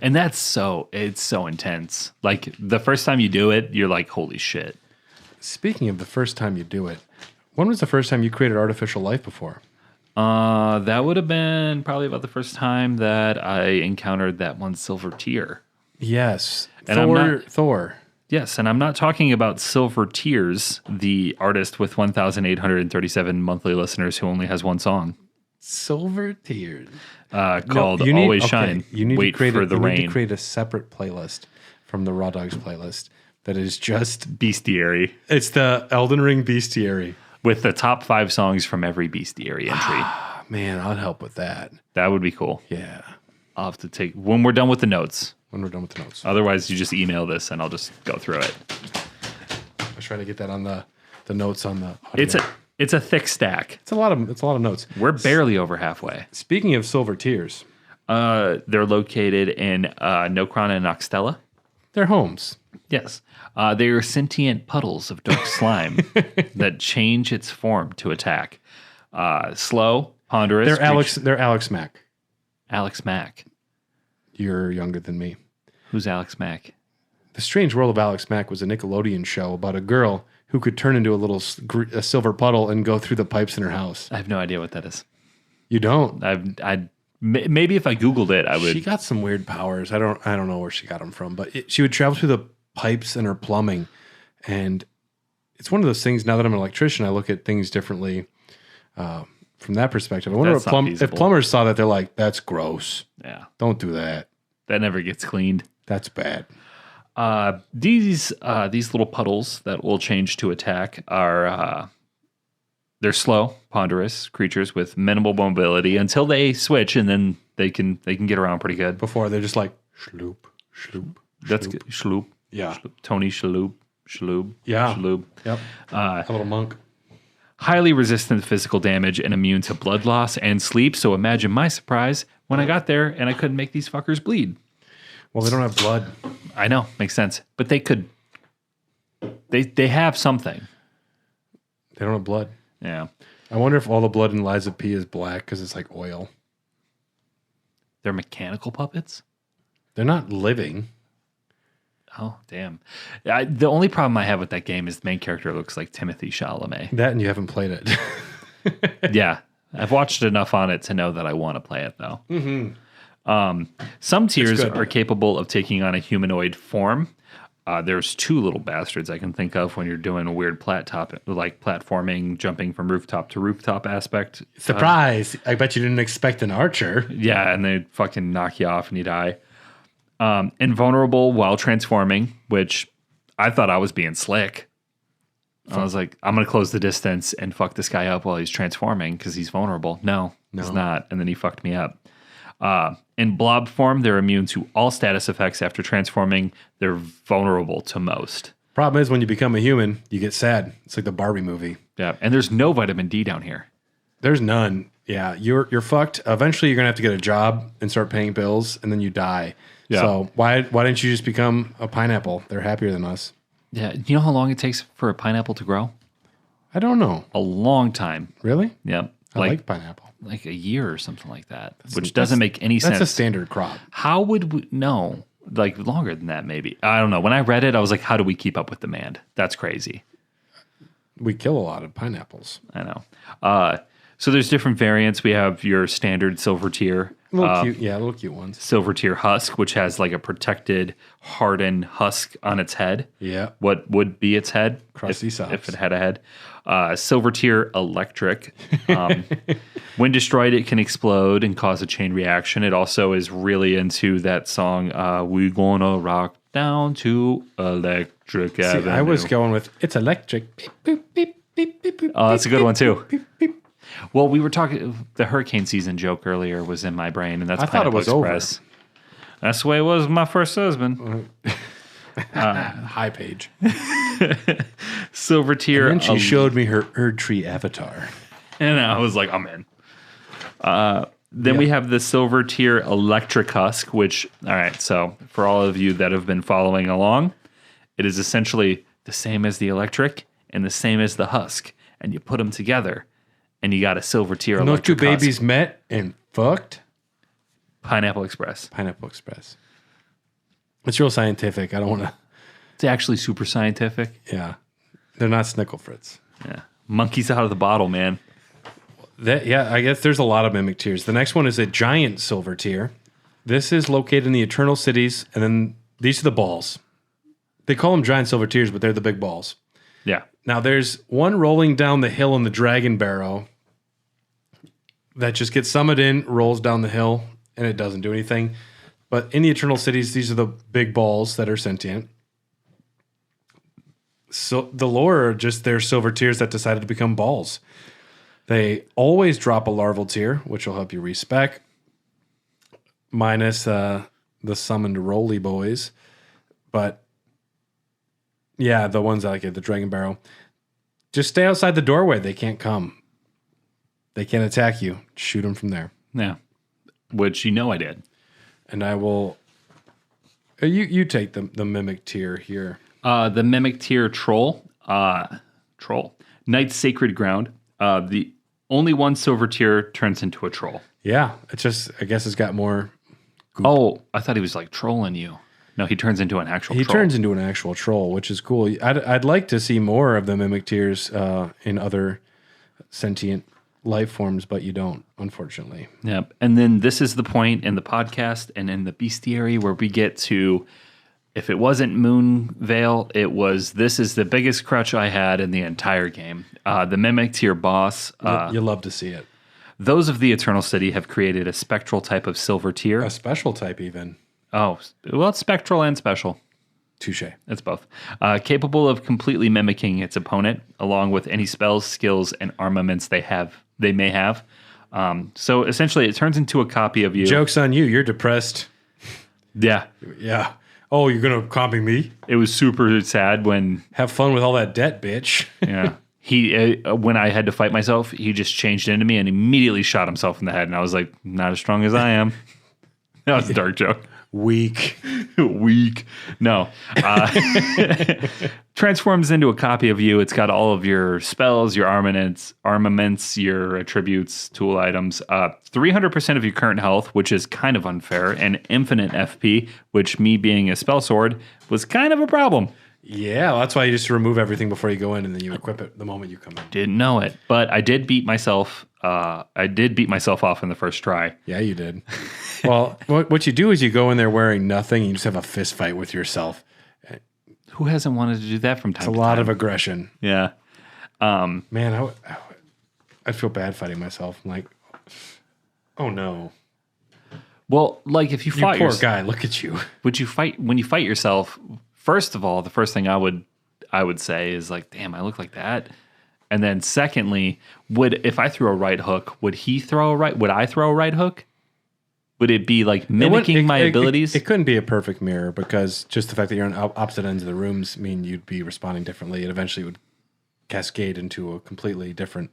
And it's so intense. Like the first time you do it, you're like, holy shit.
Speaking of the first time you do it, when was the first time you created artificial life before?
That would have been probably about the first time that I encountered that one silver tear.
Yes.
And
Thor.
Yes, and I'm not talking about Silver Tears, the artist with 1,837 monthly listeners who only has one song.
Silver Tears.
Called Always Shine.
You need
Wait
to create
for the rain.
You need to create a separate playlist from the Raw Dogs playlist that is just
Bestiary.
It's the Elden Ring Bestiary
with the top 5 songs from every Bestiary entry.
Man, I'd help with that.
That would be cool.
Yeah.
I'll have to take when we're done with the notes. Otherwise, you just email this and I'll just go through it.
I was trying to get that on the notes on the audio.
It's a thick stack.
It's a lot of notes.
We're barely over halfway.
Speaking of Silver Tears,
they're located in Nokron and Noxtella.
They're homes.
Yes. They are sentient puddles of dark slime that change its form to attack. Slow, ponderous.
They're Alex Mack.
Alex Mack.
You're younger than me.
Who's Alex Mack?
The Strange World of Alex Mack was a Nickelodeon show about a girl who could turn into a silver puddle and go through the pipes in her house.
I have no idea what that is.
You don't?
Maybe if I Googled it, I would.
She got some weird powers. I don't know where she got them from, but she would travel through the pipes in her plumbing, and it's one of those things. Now that I'm an electrician, I look at things differently from that perspective. I wonder if plumbers saw that, they're like, "That's gross.
Yeah,
don't do that.
That never gets cleaned.
That's bad."
These little puddles that will change to attack are they're slow, ponderous creatures with minimal mobility until they switch, and then they can get around pretty good.
Before they're just like shloop, shloop.
That's good. Shloop.
Yeah,
Shloop. Tony Shaloop.
Yeah,
Shaloop.
Yep. A little monk.
Highly resistant to physical damage and immune to blood loss and sleep. So imagine my surprise when I got there and I couldn't make these fuckers bleed.
Well, they don't have blood.
I know, makes sense. But they could. They have something.
They don't have blood.
Yeah.
I wonder if all the blood in Liza P is black because it's like oil.
They're mechanical puppets?
They're not living.
Oh, damn. The only problem I have with that game is the main character looks like Timothée Chalamet.
That and you haven't played it.
Yeah. I've watched enough on it to know that I want to play it, though. Mm-hmm. Some tiers are capable of taking on a humanoid form. There's 2 little bastards I can think of when you're doing a weird platforming, jumping from rooftop to rooftop aspect.
Surprise! I bet you didn't expect an archer.
Yeah, and they fucking knock you off and you die. Invulnerable while transforming, which I thought I was being slick. I was like, I'm going to close the distance and fuck this guy up while he's transforming because he's vulnerable. No, he's not. And then he fucked me up. In blob form, they're immune to all status effects after transforming. They're vulnerable to most.
Problem is, when you become a human, you get sad. It's like the Barbie movie.
Yeah, and there's no vitamin D down here.
There's none. Yeah, you're fucked. Eventually, you're gonna have to get a job and start paying bills, and then you die.
Yeah.
So why didn't you just become a pineapple? They're happier than us.
Yeah, do you know how long it takes for a pineapple to grow?
I don't know.
A long time.
Really?
Yep.
I like pineapple.
Like a year or something like that, which doesn't make any sense.
That's a standard crop.
How would we know? Like longer than that, maybe. I don't know. When I read it, I was like, how do we keep up with demand? That's crazy.
We kill a lot of pineapples.
I know. So there's different variants. We have your standard silver tier.
Little cute ones.
Silver tier husk, which has like a protected, hardened husk on its head.
Yeah.
What would be its head?
Crusty socks.
If it had a head. Silver tier electric. When destroyed, it can explode and cause a chain reaction. It also is really into that song, We Gonna Rock Down to Electric Avenue.
I was going with, it's electric. Beep, boop, beep, beep, beep, boop,
Oh, that's a good one too.
beep, beep.
Well, we were talking, the hurricane season joke earlier was in my brain, and that's
I thought it
Pineapple
was
Express. That's the way it was with my first husband.
High page.
Silver tier.
And then she showed me her Erd Tree avatar.
And I was like, I'm in. Then we have the silver tier electric husk, which, all right, so for all of you that have been following along, it is essentially the same as the electric and the same as the husk. And you put them together, and you got a silver tier
And those two
electric husk.
babies met and fucked.
Pineapple Express.
Pineapple Express. It's real scientific. I don't want to.
It's actually super scientific.
Yeah. They're not Snickle Fritz.
Yeah. Monkeys out of the bottle, man.
I guess there's a lot of mimic tiers. The next one is a giant silver tier. This is located in the Eternal Cities, and then these are the balls. They call them giant silver tiers, but they're the big balls.
Yeah.
Now, there's one rolling down the hill in the Dragon Barrow that just gets summoned in, rolls down the hill, and it doesn't do anything. But in the Eternal Cities, these are the big balls that are sentient. So the lore are just their silver tiers that decided to become balls. They always drop a larval tier, which will help you respec, minus the summoned roly boys. But yeah, the ones like it, the Dragon Barrow. Just stay outside the doorway. They can't come. They can't attack you. Shoot them from there.
Yeah. Which you know I did.
And I will. You take the mimic tier here.
The mimic tier troll. Knight's Sacred Ground. The only one silver tier turns into a troll.
Yeah, it's just, I guess it's got more. Goop.
Oh, I thought he was like trolling you. No, he turns into an actual troll.
He turns into an actual troll, which is cool. I'd like to see more of the mimic tiers in other sentient life forms, but you don't, unfortunately.
Yep. And then this is the point in the podcast and in the Bestiary where we get to, if it wasn't Moonveil, this is the biggest crutch I had in the entire game. The mimic tier boss.
You love to see it.
Those of the Eternal City have created a spectral type of silver tier.
A special type even.
Oh, well, it's spectral and special.
Touche.
It's both. Capable of completely mimicking its opponent, along with any spells, skills, and armaments they may have. So essentially, it turns into a copy of you.
Joke's on you. You're depressed.
Yeah.
Yeah. Oh, you're going to copy me?
It was super sad when...
Have fun with all that debt, bitch.
Yeah. He, when I had to fight myself, he just changed into me and immediately shot himself in the head. And I was like, not as strong as I am. That was a dark joke.
Weak.
No. Transforms into a copy of you. It's got all of your spells, your armaments, your attributes, tool items, 300% of your current health, which is kind of unfair, and infinite FP, which me being a spell sword was kind of a problem.
Yeah, well, that's why you just remove everything before you go in, and then you equip it the moment you come in.
Didn't know it, but I did beat myself. I did beat myself off in the first try.
Yeah, you did. Well, what you do is you go in there wearing nothing, and you just have a fist fight with yourself.
Who hasn't wanted to do that from time to time?
It's a lot of aggression.
Yeah.
Man, I'd feel bad fighting myself. I'm like, oh no.
Well, like if you
poor guy, look at you.
Would you fight when you fight yourself? First of all, the first thing I would I would say, is like, damn, I look like that. And then secondly, if I threw a right hook, would I throw a right hook? Would it be like mimicking my abilities?
It couldn't be a perfect mirror because just the fact that you're on opposite ends of the rooms mean you'd be responding differently. It eventually would cascade into a completely different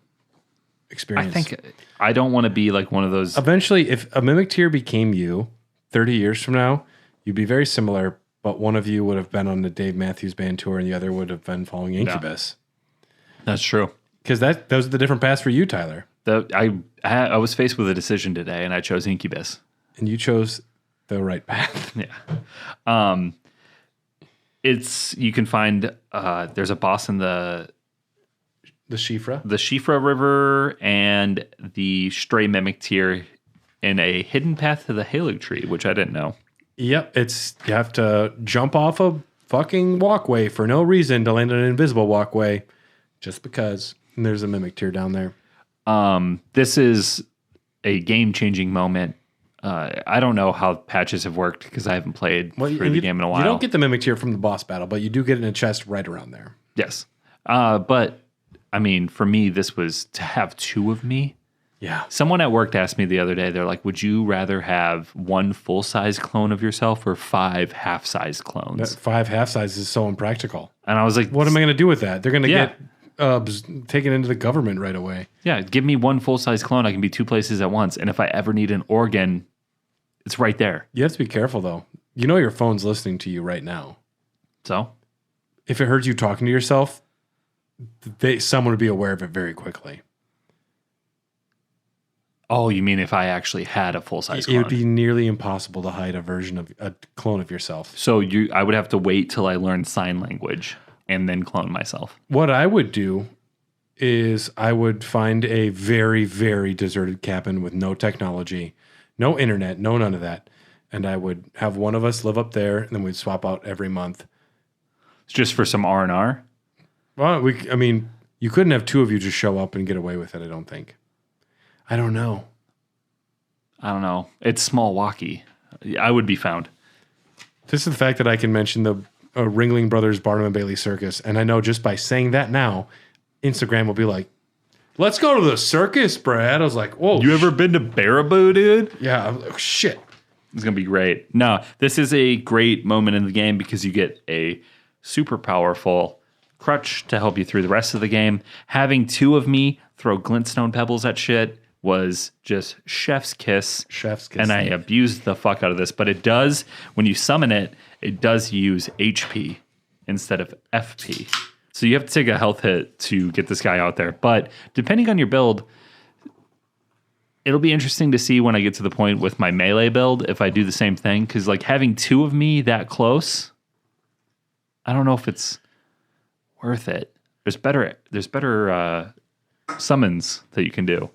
experience.
I don't want to be like one of those.
Eventually, if a mimic tier became you 30 years from now, you'd be very similar, but one of you would have been on the Dave Matthews Band tour and the other would have been following Incubus.
Yeah. That's true.
Because those are the different paths for you, Tyler.
I was faced with a decision today, and I chose Incubus.
And you chose the right path.
Yeah. You can find there's a boss in the Shifra River and the Stray Mimic tier in a hidden path to the Halo Tree, which I didn't know.
Yep, you have to jump off a fucking walkway for no reason to land on an invisible walkway, just because. And there's a mimic tier down there.
This is a game-changing moment. I don't know how patches have worked because I haven't played through the game in a while.
You don't get the mimic tier from the boss battle, but you do get it in a chest right around there.
Yes. But, I mean, for me, this was to have two of me.
Yeah.
Someone at work asked me the other day, they're like, would you rather have one full-size clone of yourself or 5 half-size clones?
That 5 half-size is so impractical.
And I was like,
what am I going to do with that? They're going to get taken into the government right away.
Yeah, give me one full-size clone. I can be 2 places at once. And if I ever need an organ, it's right there.
You have to be careful, though. You know your phone's listening to you right now.
So?
If it heard you talking to yourself, someone would be aware of it very quickly.
Oh, you mean if I actually had a full-size clone?
It would be nearly impossible to hide a clone of yourself.
So I would have to wait till I learned sign language and then clone myself.
What I would do is I would find a very, very deserted cabin with no technology, no internet, no none of that. And I would have one of us live up there, and then we'd swap out every month.
It's just for some R&R?
Well, you couldn't have 2 of you just show up and get away with it, I don't think. I don't know.
It's small walkie. I would be found.
Just the fact that I can mention the Ringling Brothers Barnum and Bailey Circus, and I know just by saying that now, Instagram will be like, let's go to the circus, Brad. I was like, whoa.
You ever been to Baraboo, dude?
Yeah. I'm like, shit.
It's going to be great. No, this is a great moment in the game because you get a super powerful crutch to help you through the rest of the game. Having 2 of me throw glintstone pebbles at shit was just chef's kiss.
Chef's kiss.
And I abused the fuck out of this. But it does, when you summon it, it does use HP instead of FP. So you have to take a health hit to get this guy out there. But depending on your build, it'll be interesting to see when I get to the point with my melee build if I do the same thing. Because like having 2 of me that close, I don't know if it's worth it. There's better summons that you can do.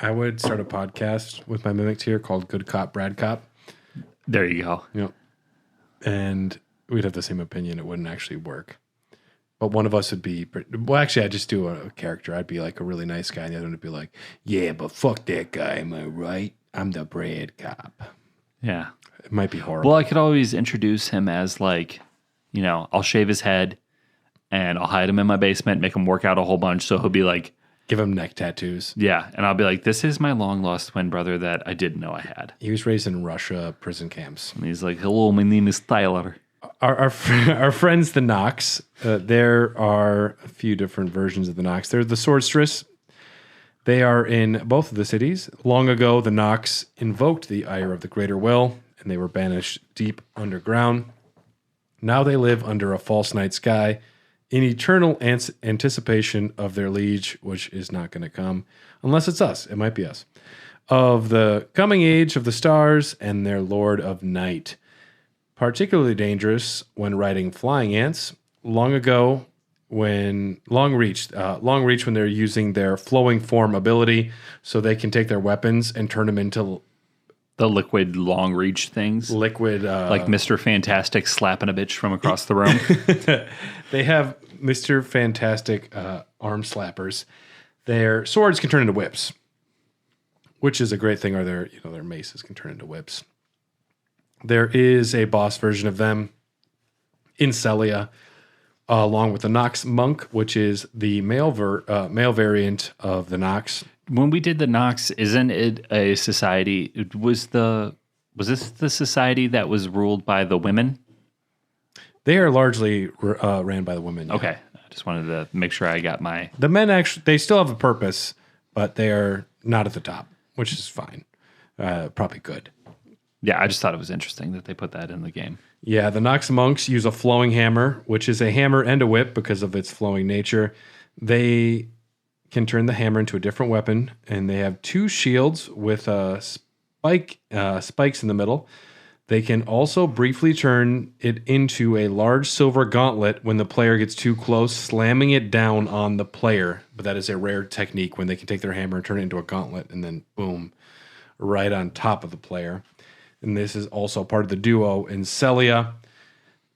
I would start a podcast with my mimic tier called Good Cop, Brad Cop.
There you go.
Yep. And we'd have the same opinion. It wouldn't actually work. But one of us would be... Well, actually, I'd just do a character. I'd be like a really nice guy, and the other one would be like, yeah, but fuck that guy, am I right? I'm the Brad Cop.
Yeah.
It might be horrible.
Well, I could always introduce him as like, I'll shave his head, and I'll hide him in my basement, make him work out a whole bunch, so he'll be like...
Give him neck tattoos.
Yeah, and I'll be like, this is my long-lost twin brother that I didn't know I had.
He was raised in Russia prison camps.
And he's like, hello, my name is Tyler.
Our friends, the Nox, there are a few different versions of the Nox. They're the Swordstress. They are in both of the cities. Long ago, the Nox invoked the ire of the Greater Will, and they were banished deep underground. Now they live under a false night sky, in eternal anticipation of their liege, which is not going to come, unless it's us. It might be us. Of the coming age of the stars and their lord of night. Particularly dangerous when riding flying ants. Long reach when they're using their flowing form ability, so they can take their weapons and turn them into
the liquid long reach things.
Liquid,
like Mr. Fantastic slapping a bitch from across the room.
They have Mr. Fantastic arm slappers. Their swords can turn into whips, which is a great thing. Or their maces can turn into whips. There is a boss version of them in Celia. along with the Nox Monk, which is the male variant of the Nox.
When we did the Nox, isn't it a society? Was this the society that was ruled by the women?
They are largely ran by the women. Yeah.
Okay, I just wanted to make sure I got my.
The men actually, they still have a purpose, but they are not at the top, which is fine. Probably good.
Yeah, I just thought it was interesting that they put that in the game.
Yeah, the Nox Monks use a flowing hammer, which is a hammer and a whip because of its flowing nature. They can turn the hammer into a different weapon, and they have 2 shields with spikes in the middle. They can also briefly turn it into a large silver gauntlet when the player gets too close, slamming it down on the player. But that is a rare technique when they can take their hammer and turn it into a gauntlet, and then boom, right on top of the player. And this is also part of the duo in Celia.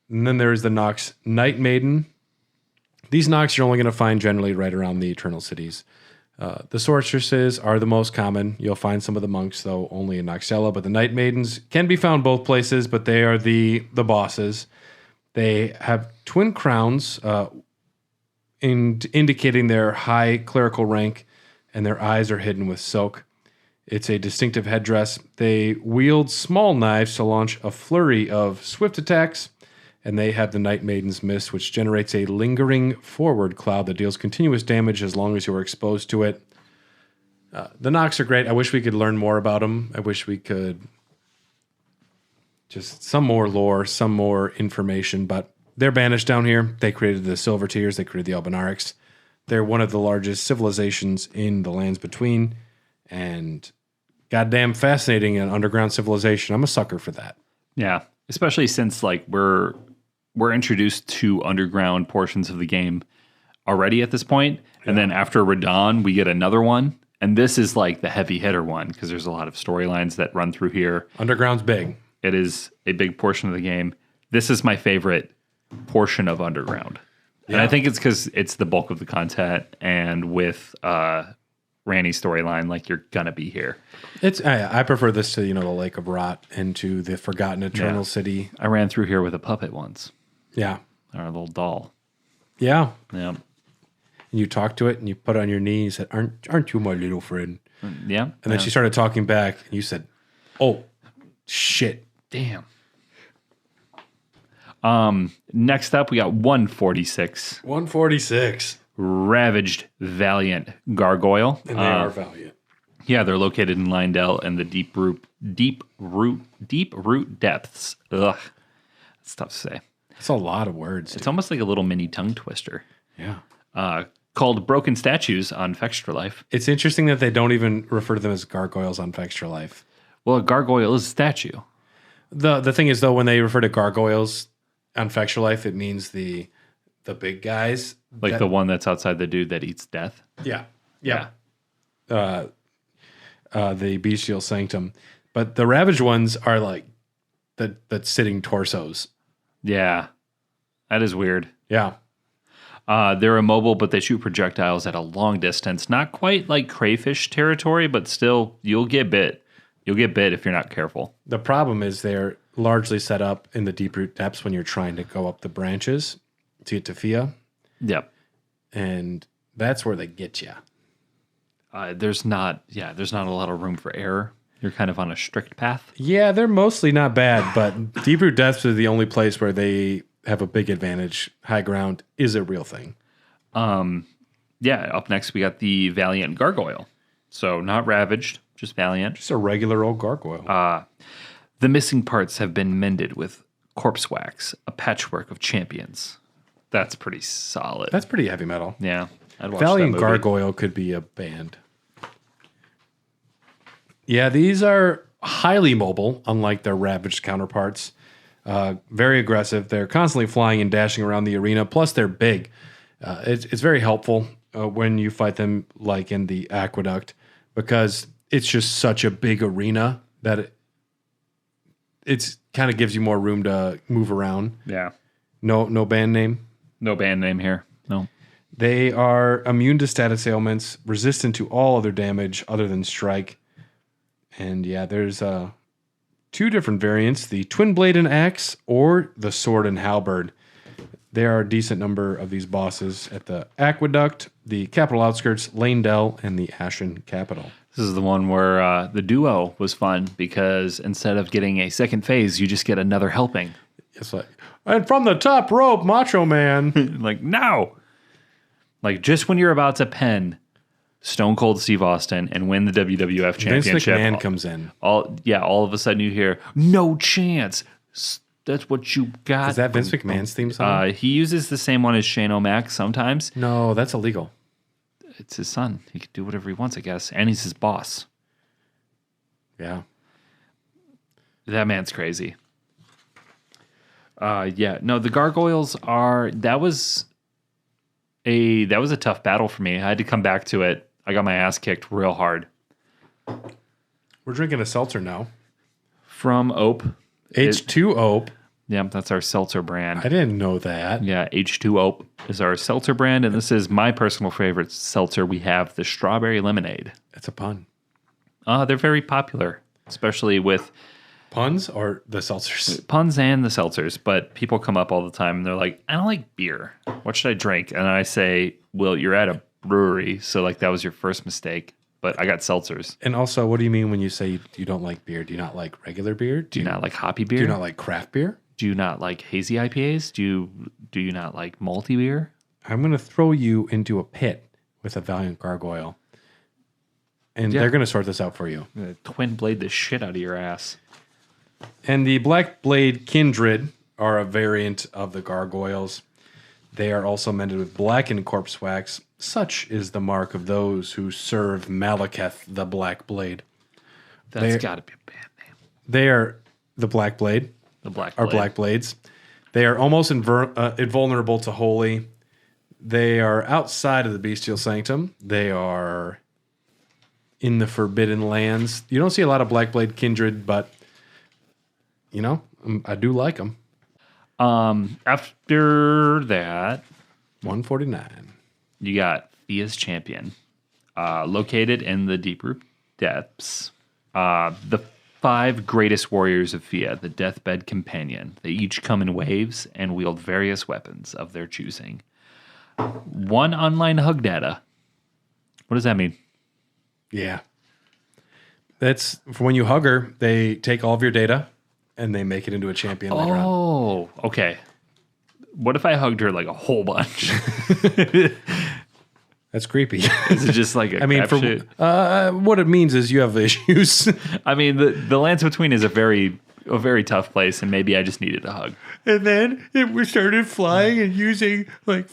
And then there is the Nox Night Maiden. These Nox you're only going to find generally right around the Eternal Cities. The Sorceresses are the most common. You'll find some of the monks, though, only in Noxella. But the Night Maidens can be found both places, but they are the bosses. They have twin crowns indicating their high clerical rank, and their eyes are hidden with silk. It's a distinctive headdress. They wield small knives to launch a flurry of swift attacks, and they have the Night Maiden's Mist, which generates a lingering forward cloud that deals continuous damage as long as you are exposed to it. The Nox are great. I wish we could learn more about them. I wish we could just some more lore, some more information, but they're banished down here. They created the Silver Tears. They created the Albinarics. They're one of the largest civilizations in the Lands Between, and goddamn fascinating an underground civilization. I'm a sucker for that.
Yeah, especially since like we're introduced to underground portions of the game already at this point, and then after Radon, we get another one, and this is like the heavy hitter one because there's a lot of storylines that run through here.
Underground's big.
It is a big portion of the game. This is my favorite portion of Underground, and I think it's because it's the bulk of the content, and with Randy's storyline, like you're gonna be here.
I prefer this to the Lake of Rot and to the Forgotten Eternal City.
I ran through here with a puppet once.
Yeah,
our little doll.
Yeah.
And
you talked to it and you put it on your knee and you said, "Aren't you my little friend?"
Yeah.
And then she started talking back and you said, "Oh, shit,
damn." Next up, we got 146.
146.
Ravaged Valiant Gargoyle.
And they are valiant.
Yeah, they're located in Lindell and the deep root depths. Ugh, that's tough to say.
That's a lot of words.
It's almost like a little mini tongue twister.
Yeah.
Called Broken Statues on Fextra Life.
It's interesting that they don't even refer to them as gargoyles on Fextra Life.
Well, a gargoyle is a statue.
The thing is, though, when they refer to gargoyles on Fextra Life, it means the big guys.
Like the one that's outside the dude that eats death?
Yeah. The Bestial Sanctum. But the Ravaged ones are like the sitting torsos.
Yeah. That is weird.
Yeah.
They're immobile, but they shoot projectiles at a long distance. Not quite like crayfish territory, but still, you'll get bit. You'll get bit if you're not careful.
The problem is they're largely set up in the deep root depths when you're trying to go up the branches to get to Fia.
Yep.
And that's where they get you.
There's not a lot of room for error. You're kind of on a strict path.
Yeah, they're mostly not bad, but deep root depths are the only place where they have a big advantage. High ground is a real thing.
Yeah, up next we got the Valiant Gargoyle. So not Ravaged, just Valiant.
Just a regular old gargoyle.
The missing parts have been mended with corpse wax, a patchwork of champions. That's pretty solid.
That's pretty heavy metal.
Yeah. I'd watch
Valiant
that movie.
Gargoyle could be a band. Yeah, these are highly mobile, unlike their Ravaged counterparts. Very aggressive. They're constantly flying and dashing around the arena. Plus, they're big. It's very helpful when you fight them, like in the Aqueduct, because it's just such a big arena that it's kind of gives you more room to move around.
Yeah.
No band name.
No band name here. No.
They are immune to status ailments, resistant to all other damage other than strike. And yeah, there's 2 different variants, the Twin Blade and Axe or the Sword and Halberd. There are a decent number of these bosses at the Aqueduct, the Capital Outskirts, Lanedell, and the Ashen Capital.
This is the one where the duo was fun because instead of getting a second phase, you just get another helping.
It's like, and from the top rope, Macho Man.
Like, no! Like, just when you're about to pen Stone Cold Steve Austin and win the WWF Championship.
Vince McMahon comes in.
All of a sudden you hear, no chance. That's what you got.
Is that Vince McMahon's theme song?
He uses the same one as Shane O'Mac sometimes.
No, that's illegal.
It's his son. He can do whatever he wants, I guess. And he's his boss.
Yeah.
That man's crazy. The gargoyles that was a tough battle for me. I had to come back to it. I got my ass kicked real hard.
We're drinking a seltzer now.
From Ope.
H2 Ope.
Yeah, that's our seltzer brand.
I didn't know that.
Yeah, H2 Ope is our seltzer brand, and this is my personal favorite seltzer. We have the strawberry lemonade.
It's a pun.
They're very popular, especially with
puns or the seltzers?
Puns and the seltzers, but people come up all the time and they're like, I don't like beer. What should I drink? And I say, well, you're at a brewery, so like that was your first mistake. But I got seltzers.
And also, what do you mean when you say you don't like beer? Do you not like regular beer?
Do you not like hoppy beer?
Do you not like craft beer?
Do you not like hazy IPAs? Do you not like malty beer?
I'm going to throw you into a pit with a Valiant Gargoyle. And they're going to sort this out for you.
Twin blade the shit out of your ass.
And the Black Blade Kindred are a variant of the Gargoyles. They are also mended with blackened corpse wax. Such is the mark of those who serve Malekith the Black Blade.
That's got to be a bad name.
They are the Black Blade.
The Black Blade.
Are Black Blades. They are almost invulnerable to holy. They are outside of the Bestial Sanctum. They are in the Forbidden Lands. You don't see a lot of Black Blade Kindred, but, I do like them.
After that,
149.
You got Fia's Champion, located in the Deep Root Depths. The 5 greatest warriors of Fia, the Deathbed Companion. They each come in waves and wield various weapons of their choosing. 1 online hug data. What does that mean?
Yeah. That's for when you hug her, they take all of your data and they make it into a champion later on.
Oh, okay. What if I hugged her like a whole bunch?
That's creepy.
Is it just like
what it means is you have issues.
I mean, the Lands Between is a very tough place, and maybe I just needed a hug.
And then it started flying and using like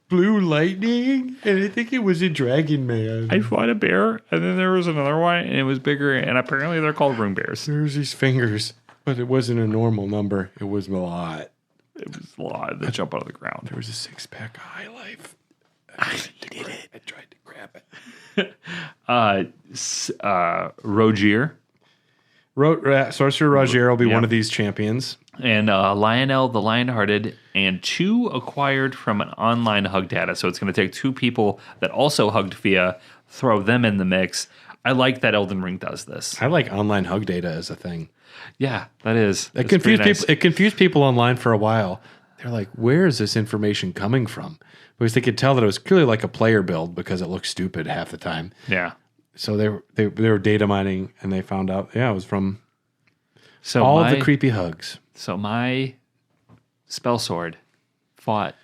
blue lightning, and I think it was a dragon man.
I fought a bear, and then there was another one, and it was bigger, and apparently they're called rune bears.
There's these fingers, but it wasn't a normal number. It was a lot.
It was a lot that jump out of the ground.
There was a 6-pack of High Life. I tried to grab it.
Rogier.
Sorcerer Rogier will be one of these champions.
And Lionel the Lionhearted, and 2 acquired from an online hug data. So it's going to take 2 people that also hugged Fia, throw them in the mix. I like that Elden Ring does this.
I like online hug data as a thing.
Yeah, that is.
It confused people. It confused people online for a while. They're like, "Where is this information coming from?" Because they could tell that it was clearly like a player build because it looked stupid half the time.
Yeah.
So they were data mining and they found out, it was from all of the creepy hugs.
So my spell sword fought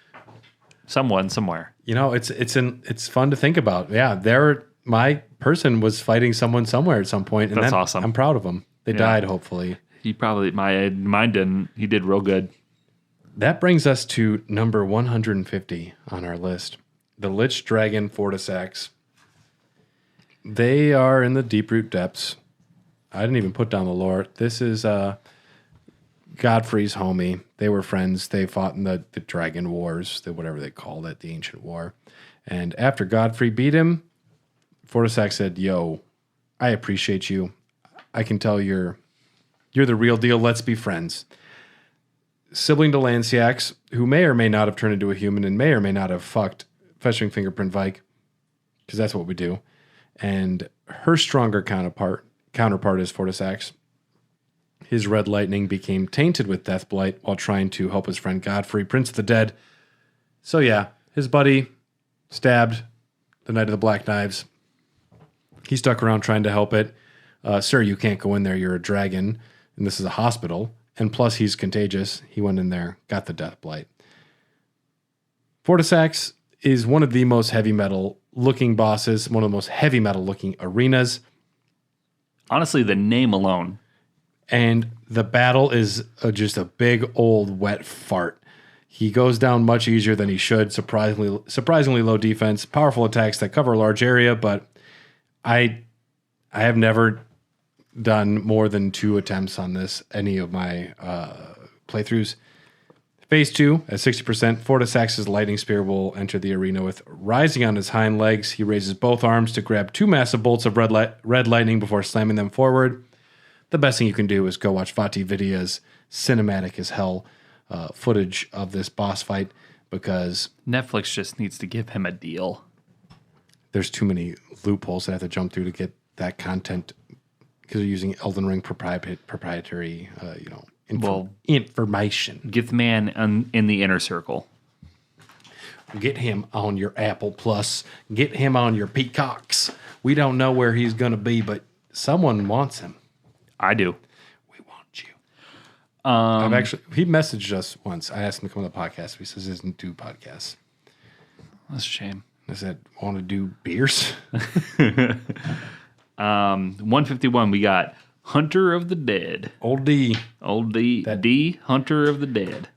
someone somewhere.
It's fun to think about. Yeah, my person was fighting someone somewhere at some point, and
that's awesome.
I'm proud of them. They died, hopefully.
Mine didn't. He did real good.
That brings us to number 150 on our list. The Lich Dragon Fortisax. They are in the Deep Root Depths. I didn't even put down the lore. This is Godfrey's homie. They were friends. They fought in the Dragon Wars, whatever they called it, the Ancient War. And after Godfrey beat him, Fortisax said, "Yo, I appreciate you. I can tell you're the real deal. Let's be friends." Sibling to Lanciax, who may or may not have turned into a human and may or may not have fucked Festering Fingerprint Vike, because that's what we do. And her stronger counterpart is Fortisax. His red lightning became tainted with Deathblight while trying to help his friend Godfrey, Prince of the Dead, So yeah, his buddy stabbed the Knight of the Black Knives. He stuck around trying to help it. Sir, you can't go in there. You're a dragon, and this is a hospital. And plus, he's contagious. He went in there, got the death blight. Fortisax is one of the most heavy metal looking bosses, one of the most heavy metal looking arenas.
Honestly, the name alone.
And the battle is just a big old wet fart. He goes down much easier than he should. Surprisingly low defense, powerful attacks that cover a large area, but I have never done more than 2 attempts on this, any of my playthroughs. Phase 2, at 60%, Fortisax's lightning spear will enter the arena with rising on his hind legs. He raises both arms to grab 2 massive bolts of red lightning before slamming them forward. The best thing you can do is go watch Fatih Vidia's cinematic as hell footage of this boss fight, because
Netflix just needs to give him a deal.
there's too many loopholes that I have to jump through to get that content, because they're using Elden Ring proprietary information.
Get the man in the inner circle.
Get him on your Apple Plus. Get him on your Peacocks. We don't know where he's going to be, but someone wants him.
I do.
We want you. He messaged us once. I asked him to come on the podcast. He says he doesn't do podcasts.
That's a shame.
I said, want to do beers?
151, we got Hunter of the Dead.
Old D.
D, Hunter of the Dead.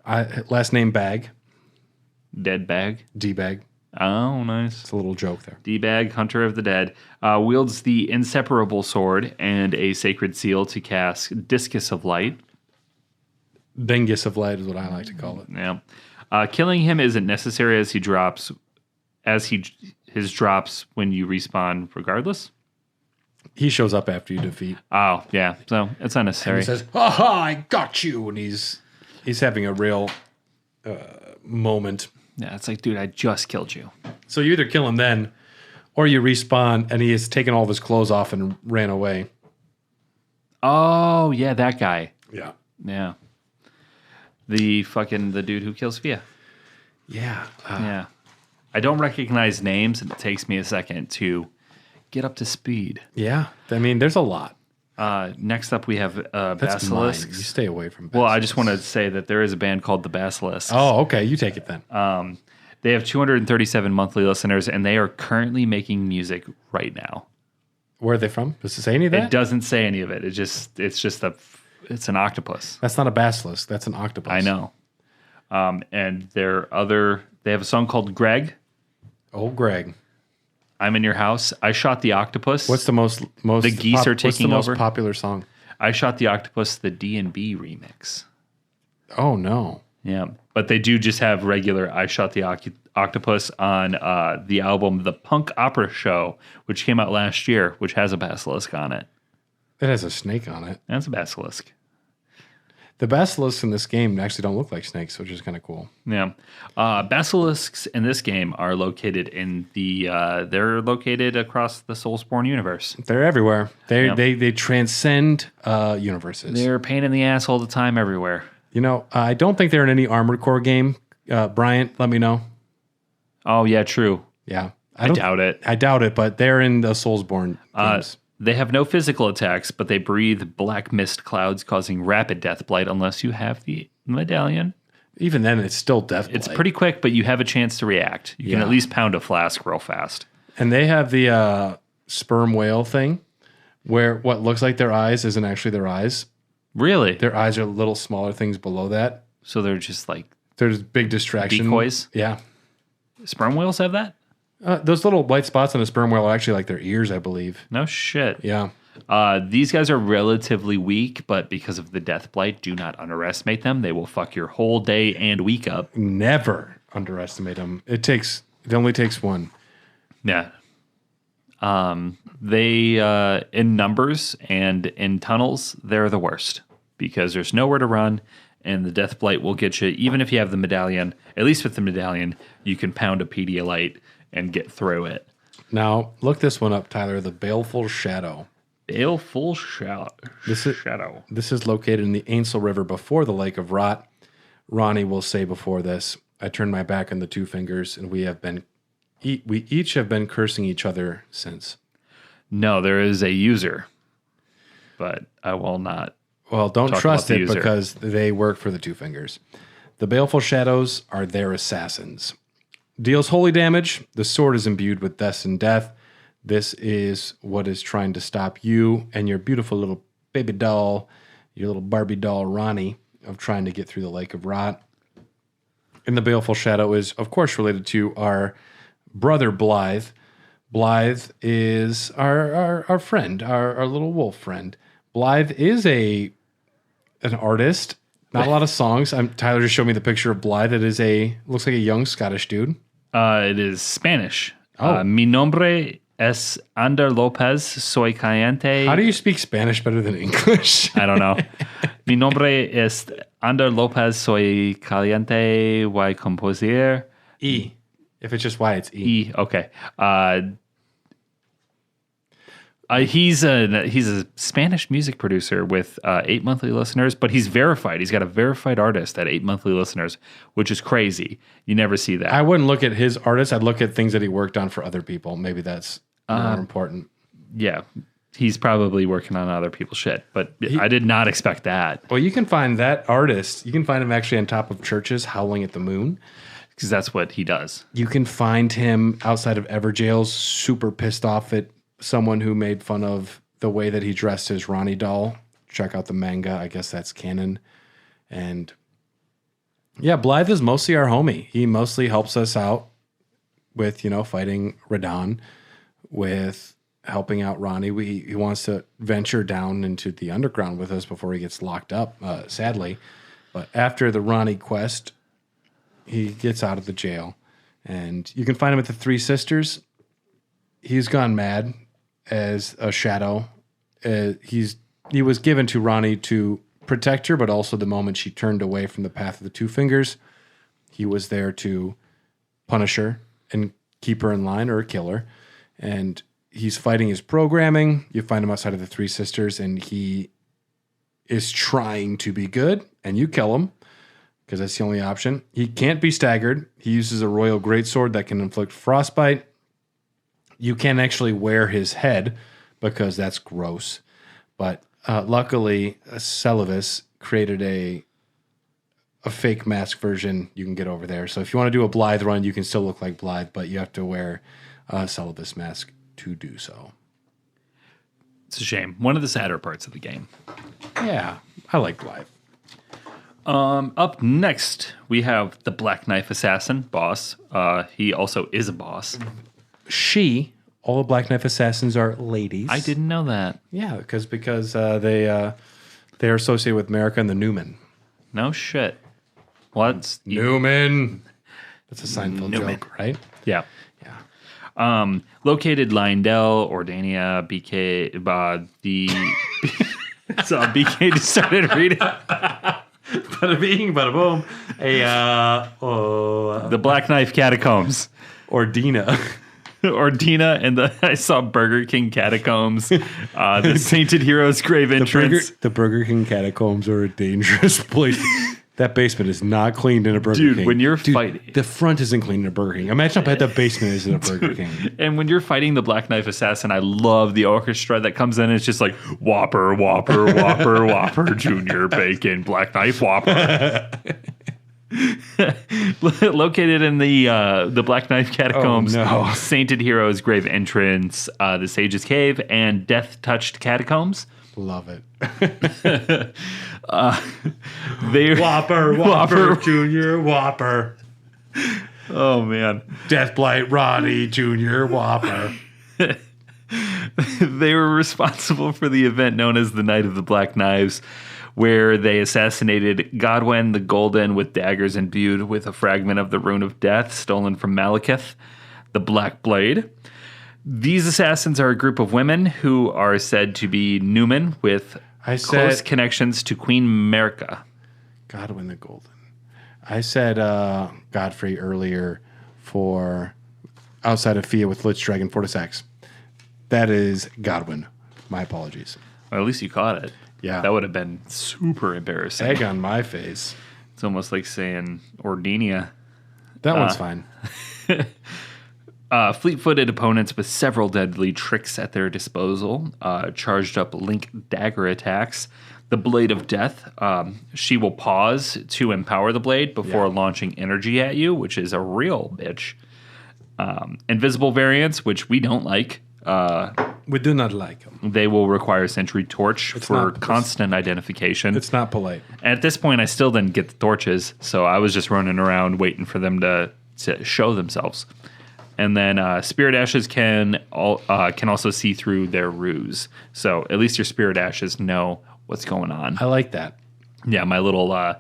Last name Bag.
Dead Bag.
D-Bag.
Oh, nice.
It's a little joke there.
D-Bag, Hunter of the Dead, wields the inseparable sword and a sacred seal to cast Discus of Light.
Dingus of Light is what I like to call it.
Yeah. Killing him isn't necessary as his drops when you respawn regardless.
He shows up after you defeat.
Oh, yeah. So it's unnecessary.
And he says, "Ha, I got you." And he's having a real moment.
Yeah, it's like, dude, I just killed you.
So you either kill him then, or you respawn and he has taken all of his clothes off and ran away.
Oh, yeah, that guy.
Yeah.
Yeah. The dude who kills Fia.
Yeah.
Yeah. I don't recognize names, and it takes me a second to get up to speed.
Yeah. I mean, there's a lot.
Next up, we have
That's
Basilisks.
mine. You stay away from Basilisks.
Well, I just want to say that there is a band called the Basilisks.
Oh, okay. You take it then.
They have 237 monthly listeners, and they are currently making music right now.
Where are they from? Does it say any of that?
It doesn't say any of it. It's an octopus.
That's not a basilisk. That's an octopus.
I know. And they have a song called Greg.
Oh, Greg.
I'm in your house. I shot the octopus.
What's the most
the geese are taking
what's the
over?
most popular song?
I shot the octopus, the D&B remix.
Oh, no.
Yeah, but they do just have regular I Shot the Octopus on the album The Punk Opera Show, which came out last year, which has a basilisk on it.
It has a snake on it.
That's a basilisk.
The basilisks in this game actually don't look like snakes, which is kind of cool.
Yeah. Basilisks in this game are located they're located across the Soulsborne universe.
They're everywhere. They transcend universes.
They're a pain in the ass all the time everywhere.
You know, I don't think they're in any Armored Core game. Bryant, let me know.
Oh, yeah, true.
Yeah.
I doubt it.
I doubt it, but they're in the Soulsborne games.
They have no physical attacks, but they breathe black mist clouds, causing rapid death blight unless you have the medallion.
Even then, it's still death blight.
It's pretty quick, but you have a chance to react. You can at least pound a flask real fast.
And they have the sperm whale thing, where what looks like their eyes isn't actually their eyes.
Really?
Their eyes are little smaller things below that.
So they're just like...
There's big distraction.
Decoys?
Yeah.
Sperm whales have that?
Those little white spots on a sperm whale are actually like their ears, I believe.
No shit.
Yeah.
These guys are relatively weak, but because of the death blight, do not underestimate them. They will fuck your whole day and week up.
Never underestimate them. It only takes one.
Yeah. They in numbers and in tunnels, they're the worst because there's nowhere to run, and the death blight will get you. Even if you have the medallion, at least with the medallion, you can pound a Pedialyte and get through it.
Now look this one up, Tyler. The Baleful Shadow.
Baleful Shadow.
This is located in the Ainsel River before the Lake of Rot. Ronnie will say before this, I turned my back on the Two Fingers, and we each have been cursing each other since.
No, there is a user, but I will not.
Well, don't
Talk
trust
about the
it
user.
because they work for the Two Fingers. The Baleful Shadows are their assassins. Deals holy damage. The sword is imbued with destined death. This is what is trying to stop you and your beautiful little baby doll, your little Barbie doll Ronnie, of trying to get through the Lake of Rot. And the Baleful Shadow is, of course, related to our brother Blythe. Blythe is our friend, our little wolf friend. Blythe is an artist. Not a lot of songs. Tyler just showed me the picture of Blythe. It looks like a young Scottish dude.
It is Spanish.
Oh.
Mi nombre es Ander Lopez. Soy caliente.
How do you speak Spanish better than English?
I don't know. Mi nombre es Ander Lopez. Soy caliente. Y composer.
E. If it's just Y, it's E.
E. Okay. He's a Spanish music producer with 8 monthly listeners, but he's verified. He's got a verified artist at 8 monthly listeners, which is crazy. You never see that.
I wouldn't look at his artists. I'd look at things that he worked on for other people. Maybe that's more important.
Yeah, he's probably working on other people's shit, but I did not expect that.
Well, you can find that artist. You can find him actually on top of churches howling at the moon.
Because that's what he does.
You can find him outside of Everjails, super pissed off at someone who made fun of the way that he dressed his Ronnie doll. Check out the manga. I guess that's canon. And yeah, Blythe is mostly our homie. He mostly helps us out with, fighting Radon, with helping out Ronnie. He wants to venture down into the underground with us before he gets locked up, sadly. But after the Ronnie quest, he gets out of the jail. And you can find him at the Three Sisters. He's gone mad as a shadow. He was given to Ronnie to protect her, but also the moment she turned away from the path of the Two Fingers, he was there to punish her and keep her in line or kill her. And he's fighting his programming. You find him outside of the Three Sisters, and he is trying to be good, and you kill him because that's the only option. He can't be staggered. He uses a royal greatsword that can inflict frostbite. You can't actually wear his head because that's gross. But luckily, Celavis created a fake mask version you can get over there. So if you want to do a Blythe run, you can still look like Blythe, but you have to wear a Celavis mask to do so.
It's a shame. One of the sadder parts of the game.
Yeah, I like Blythe.
Up next, we have the Black Knife Assassin boss. He also is a boss.
All the Black Knife Assassins are ladies.
I didn't know that.
Yeah, because they are associated with America and the Newman.
No shit. What's
Newman? That's a Seinfeld
Newman
joke, right?
Yeah.
Yeah.
Located Lyndell, Ordania, BK, so BK just started reading.
Bada bing, bada boom.
The Black Knife Catacombs.
Ordina.
Ordina and I saw Burger King Catacombs, the Sainted Heroes Grave entrance.
The Burger King catacombs are a dangerous place. That basement is not cleaned in a Burger King.
Dude, when you're fighting...
The front isn't cleaned in a Burger King. Imagine how bad the basement is in a Burger King.
And when you're fighting the Black Knife Assassin, I love the orchestra that comes in. And it's just like, Whopper, Whopper, Whopper, Whopper, Junior Bacon, Black Knife Whopper. Located in the Black Knife Catacombs, Sainted Heroes Grave entrance, the Sage's Cave, and Death Touched Catacombs.
Love it.
Whopper,
Junior, Whopper.
Oh, man.
Death Blight, Roddy, Junior, Whopper.
They were responsible for the event known as the Night of the Black Knives, where they assassinated Godwyn the Golden with daggers imbued with a fragment of the Rune of Death stolen from Malekith, the Black Blade. These assassins are a group of women who are said to be Newman with close connections to Queen Merica.
Godwyn the Golden. I said Godfrey earlier for outside of Fia with Lich Dragon Fortis X. That is Godwyn. My apologies.
Well, at least you caught it.
Yeah.
That would have been super embarrassing.
Egg on my face.
It's almost like saying Ordinia.
That one's fine.
Fleet-footed opponents with several deadly tricks at their disposal. Charged up link dagger attacks. The Blade of Death. She will pause to empower the blade before launching energy at you, which is a real bitch. Invisible variants, which we don't like.
We do not like them.
They will require Sentry Torch for constant identification.
It's not polite.
And at this point, I still didn't get the torches, so I was just running around waiting for them to show themselves. And then Spirit Ashes can also see through their ruse. So at least your Spirit Ashes know what's going on.
I like that.
Yeah, my little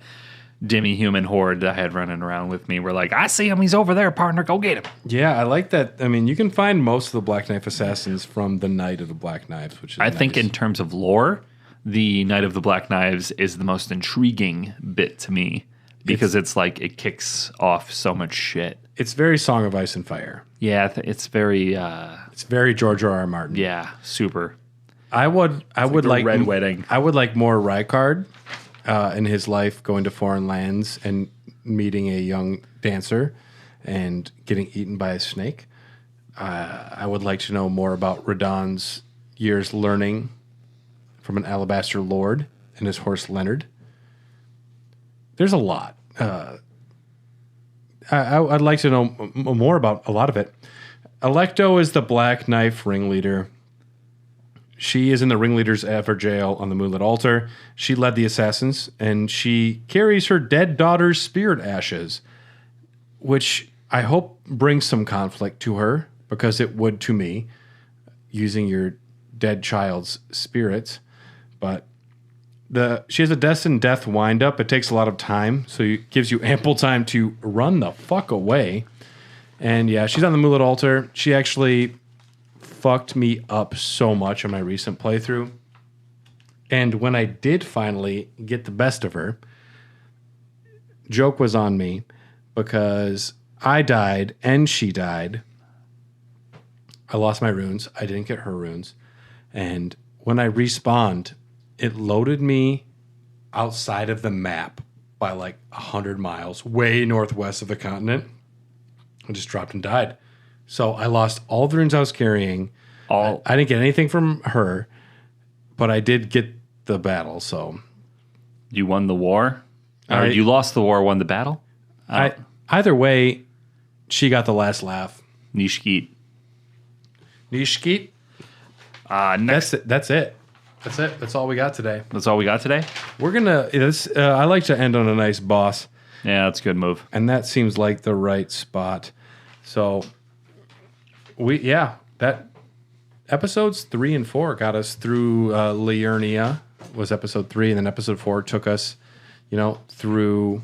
demi-human horde that I had running around with me were like, I see him, he's over there, partner, go get him.
Yeah, I like that. I mean, you can find most of the Black Knife Assassins from the Knight of the Black Knives, which is
I think in terms of lore, the Knight of the Black Knives is the most intriguing bit to me because it's like it kicks off so much shit.
It's very Song of Ice and Fire.
Yeah, it's very...
it's very George R. R. Martin.
Yeah, super.
I would like
Red Wedding.
I would like more Rykard in his life going to foreign lands and meeting a young dancer and getting eaten by a snake. I would like to know more about Radon's years learning from an Alabaster Lord and his horse Leonard. There's a lot. I'd like to know more about a lot of it. Electo is the Black Knife ringleader. She is in the ringleader's ever jail on the Moonlit Altar. She led the assassins, and she carries her dead daughter's spirit ashes, which I hope brings some conflict to her, because it would to me, using your dead child's spirits. But she has a destined death windup. It takes a lot of time, so it gives you ample time to run the fuck away. And yeah, she's on the Moonlit Altar. She actually fucked me up so much on my recent playthrough. And when I did finally get the best of her, joke was on me because I died and she died. I lost my runes. I didn't get her runes. And when I respawned, it loaded me outside of the map by like 100 miles, way northwest of the continent. I just dropped and died. So I lost all the runes I was carrying. I didn't get anything from her, but I did get the battle. So
you won the war, or you lost the war, won the battle.
Either way, she got the last laugh.
Nishkeet.
That's it. That's it. That's all we got today.
That's all we got today.
We're gonna. I like to end on a nice boss.
Yeah, that's a good move.
And that seems like the right spot. So that episodes 3 and 4 got us through Liurnia was episode 3, and then episode 4 took us, through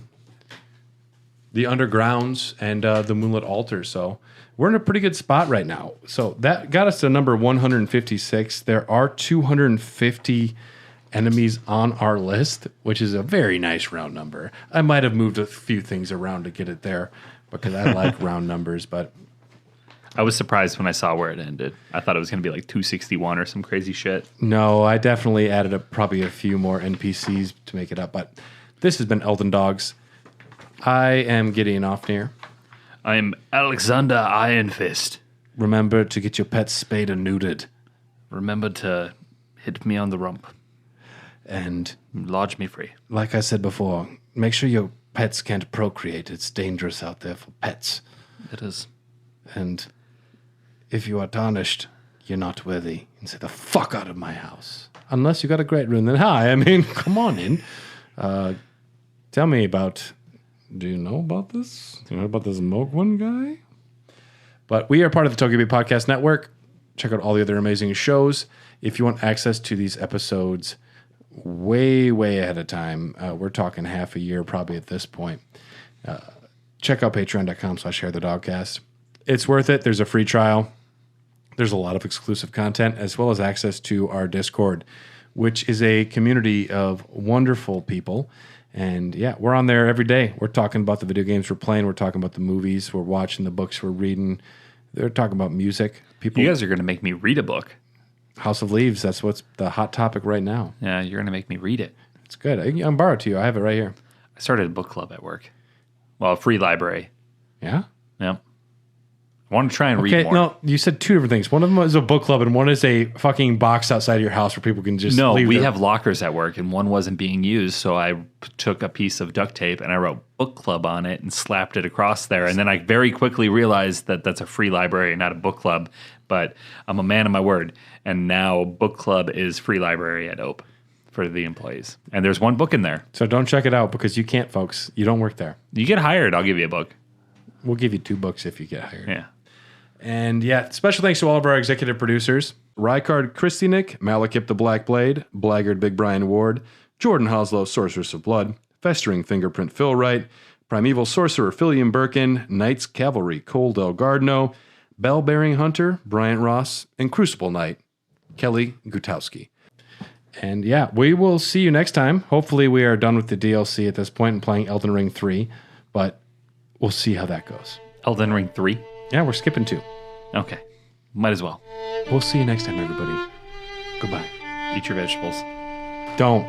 the undergrounds and the Moonlit Altar. So we're in a pretty good spot right now. So that got us to number 156. There are 250 enemies on our list, which is a very nice round number. I might have moved a few things around to get it there because I like round numbers, but
I was surprised when I saw where it ended. I thought it was going to be like 261 or some crazy shit.
No, I definitely added up probably a few more NPCs to make it up, but this has been Elden Dogs. I am Gideon Offnear.
I am Alexander Ironfist.
Remember to get your pets spayed and neutered.
Remember to hit me on the rump.
And
lodge me free.
Like I said before, make sure your pets can't procreate. It's dangerous out there for pets.
It is.
And if you are tarnished, you're not worthy. And say the fuck out of my house. Unless you got a great rune, then hi. I mean, come on in. Tell me about... Do you know about this? Do you know about this Mogwin guy? But we are part of the Togepi Podcast Network. Check out all the other amazing shows. If you want access to these episodes way, way ahead of time, we're talking half a year probably at this point. Check out patreon.com/sharethedogcast. It's worth it. There's a free trial. There's a lot of exclusive content as well as access to our Discord, which is a community of wonderful people. And yeah, we're on there every day. We're talking about the video games we're playing. We're talking about the movies. We're watching the books we're reading. They're talking about music. People,
you guys are going to make me read a book.
House of Leaves, that's what's the hot topic right now.
Yeah, you're going to make me read it.
It's good. I can borrow it to you. I have it right here.
I started a book club at work. Well, a free library.
Yeah?
Yeah. I want to try and read
Okay,
more.
no, you said two different things. One of them is a book club, and one is a fucking box outside of your house where people can just
No,
leave
we
their-
have lockers at work, and one wasn't being used, so I took a piece of duct tape and I wrote book club on it and slapped it across there. And then I very quickly realized that that's a free library, not a book club. But I'm a man of my word, and now book club is free library at OPE for the employees. And there's one book in there.
So don't check it out because you can't, folks. You don't work there.
You get hired, I'll give you a book.
We'll give you 2 books if you get hired.
Yeah.
And yeah, special thanks to all of our executive producers: Rykard Kristinik, Malekith the Black Blade, Blaggard Big Brian Ward, Jordan Hoslow, Sorceress of Blood, Festering Fingerprint Phil Wright, Primeval Sorcerer Philium Birkin, Knights Cavalry Cole Del Gardno, Bell Bearing Hunter Bryant Ross, and Crucible Knight Kelly Gutowski. And yeah, we will see you next time. Hopefully we are done with the DLC at this point and playing Elden Ring 3, but we'll see how that goes.
Elden Ring 3?
Yeah, we're skipping 2.
Okay. Might as well.
We'll see you next time, everybody. Goodbye.
Eat your vegetables.
Don't.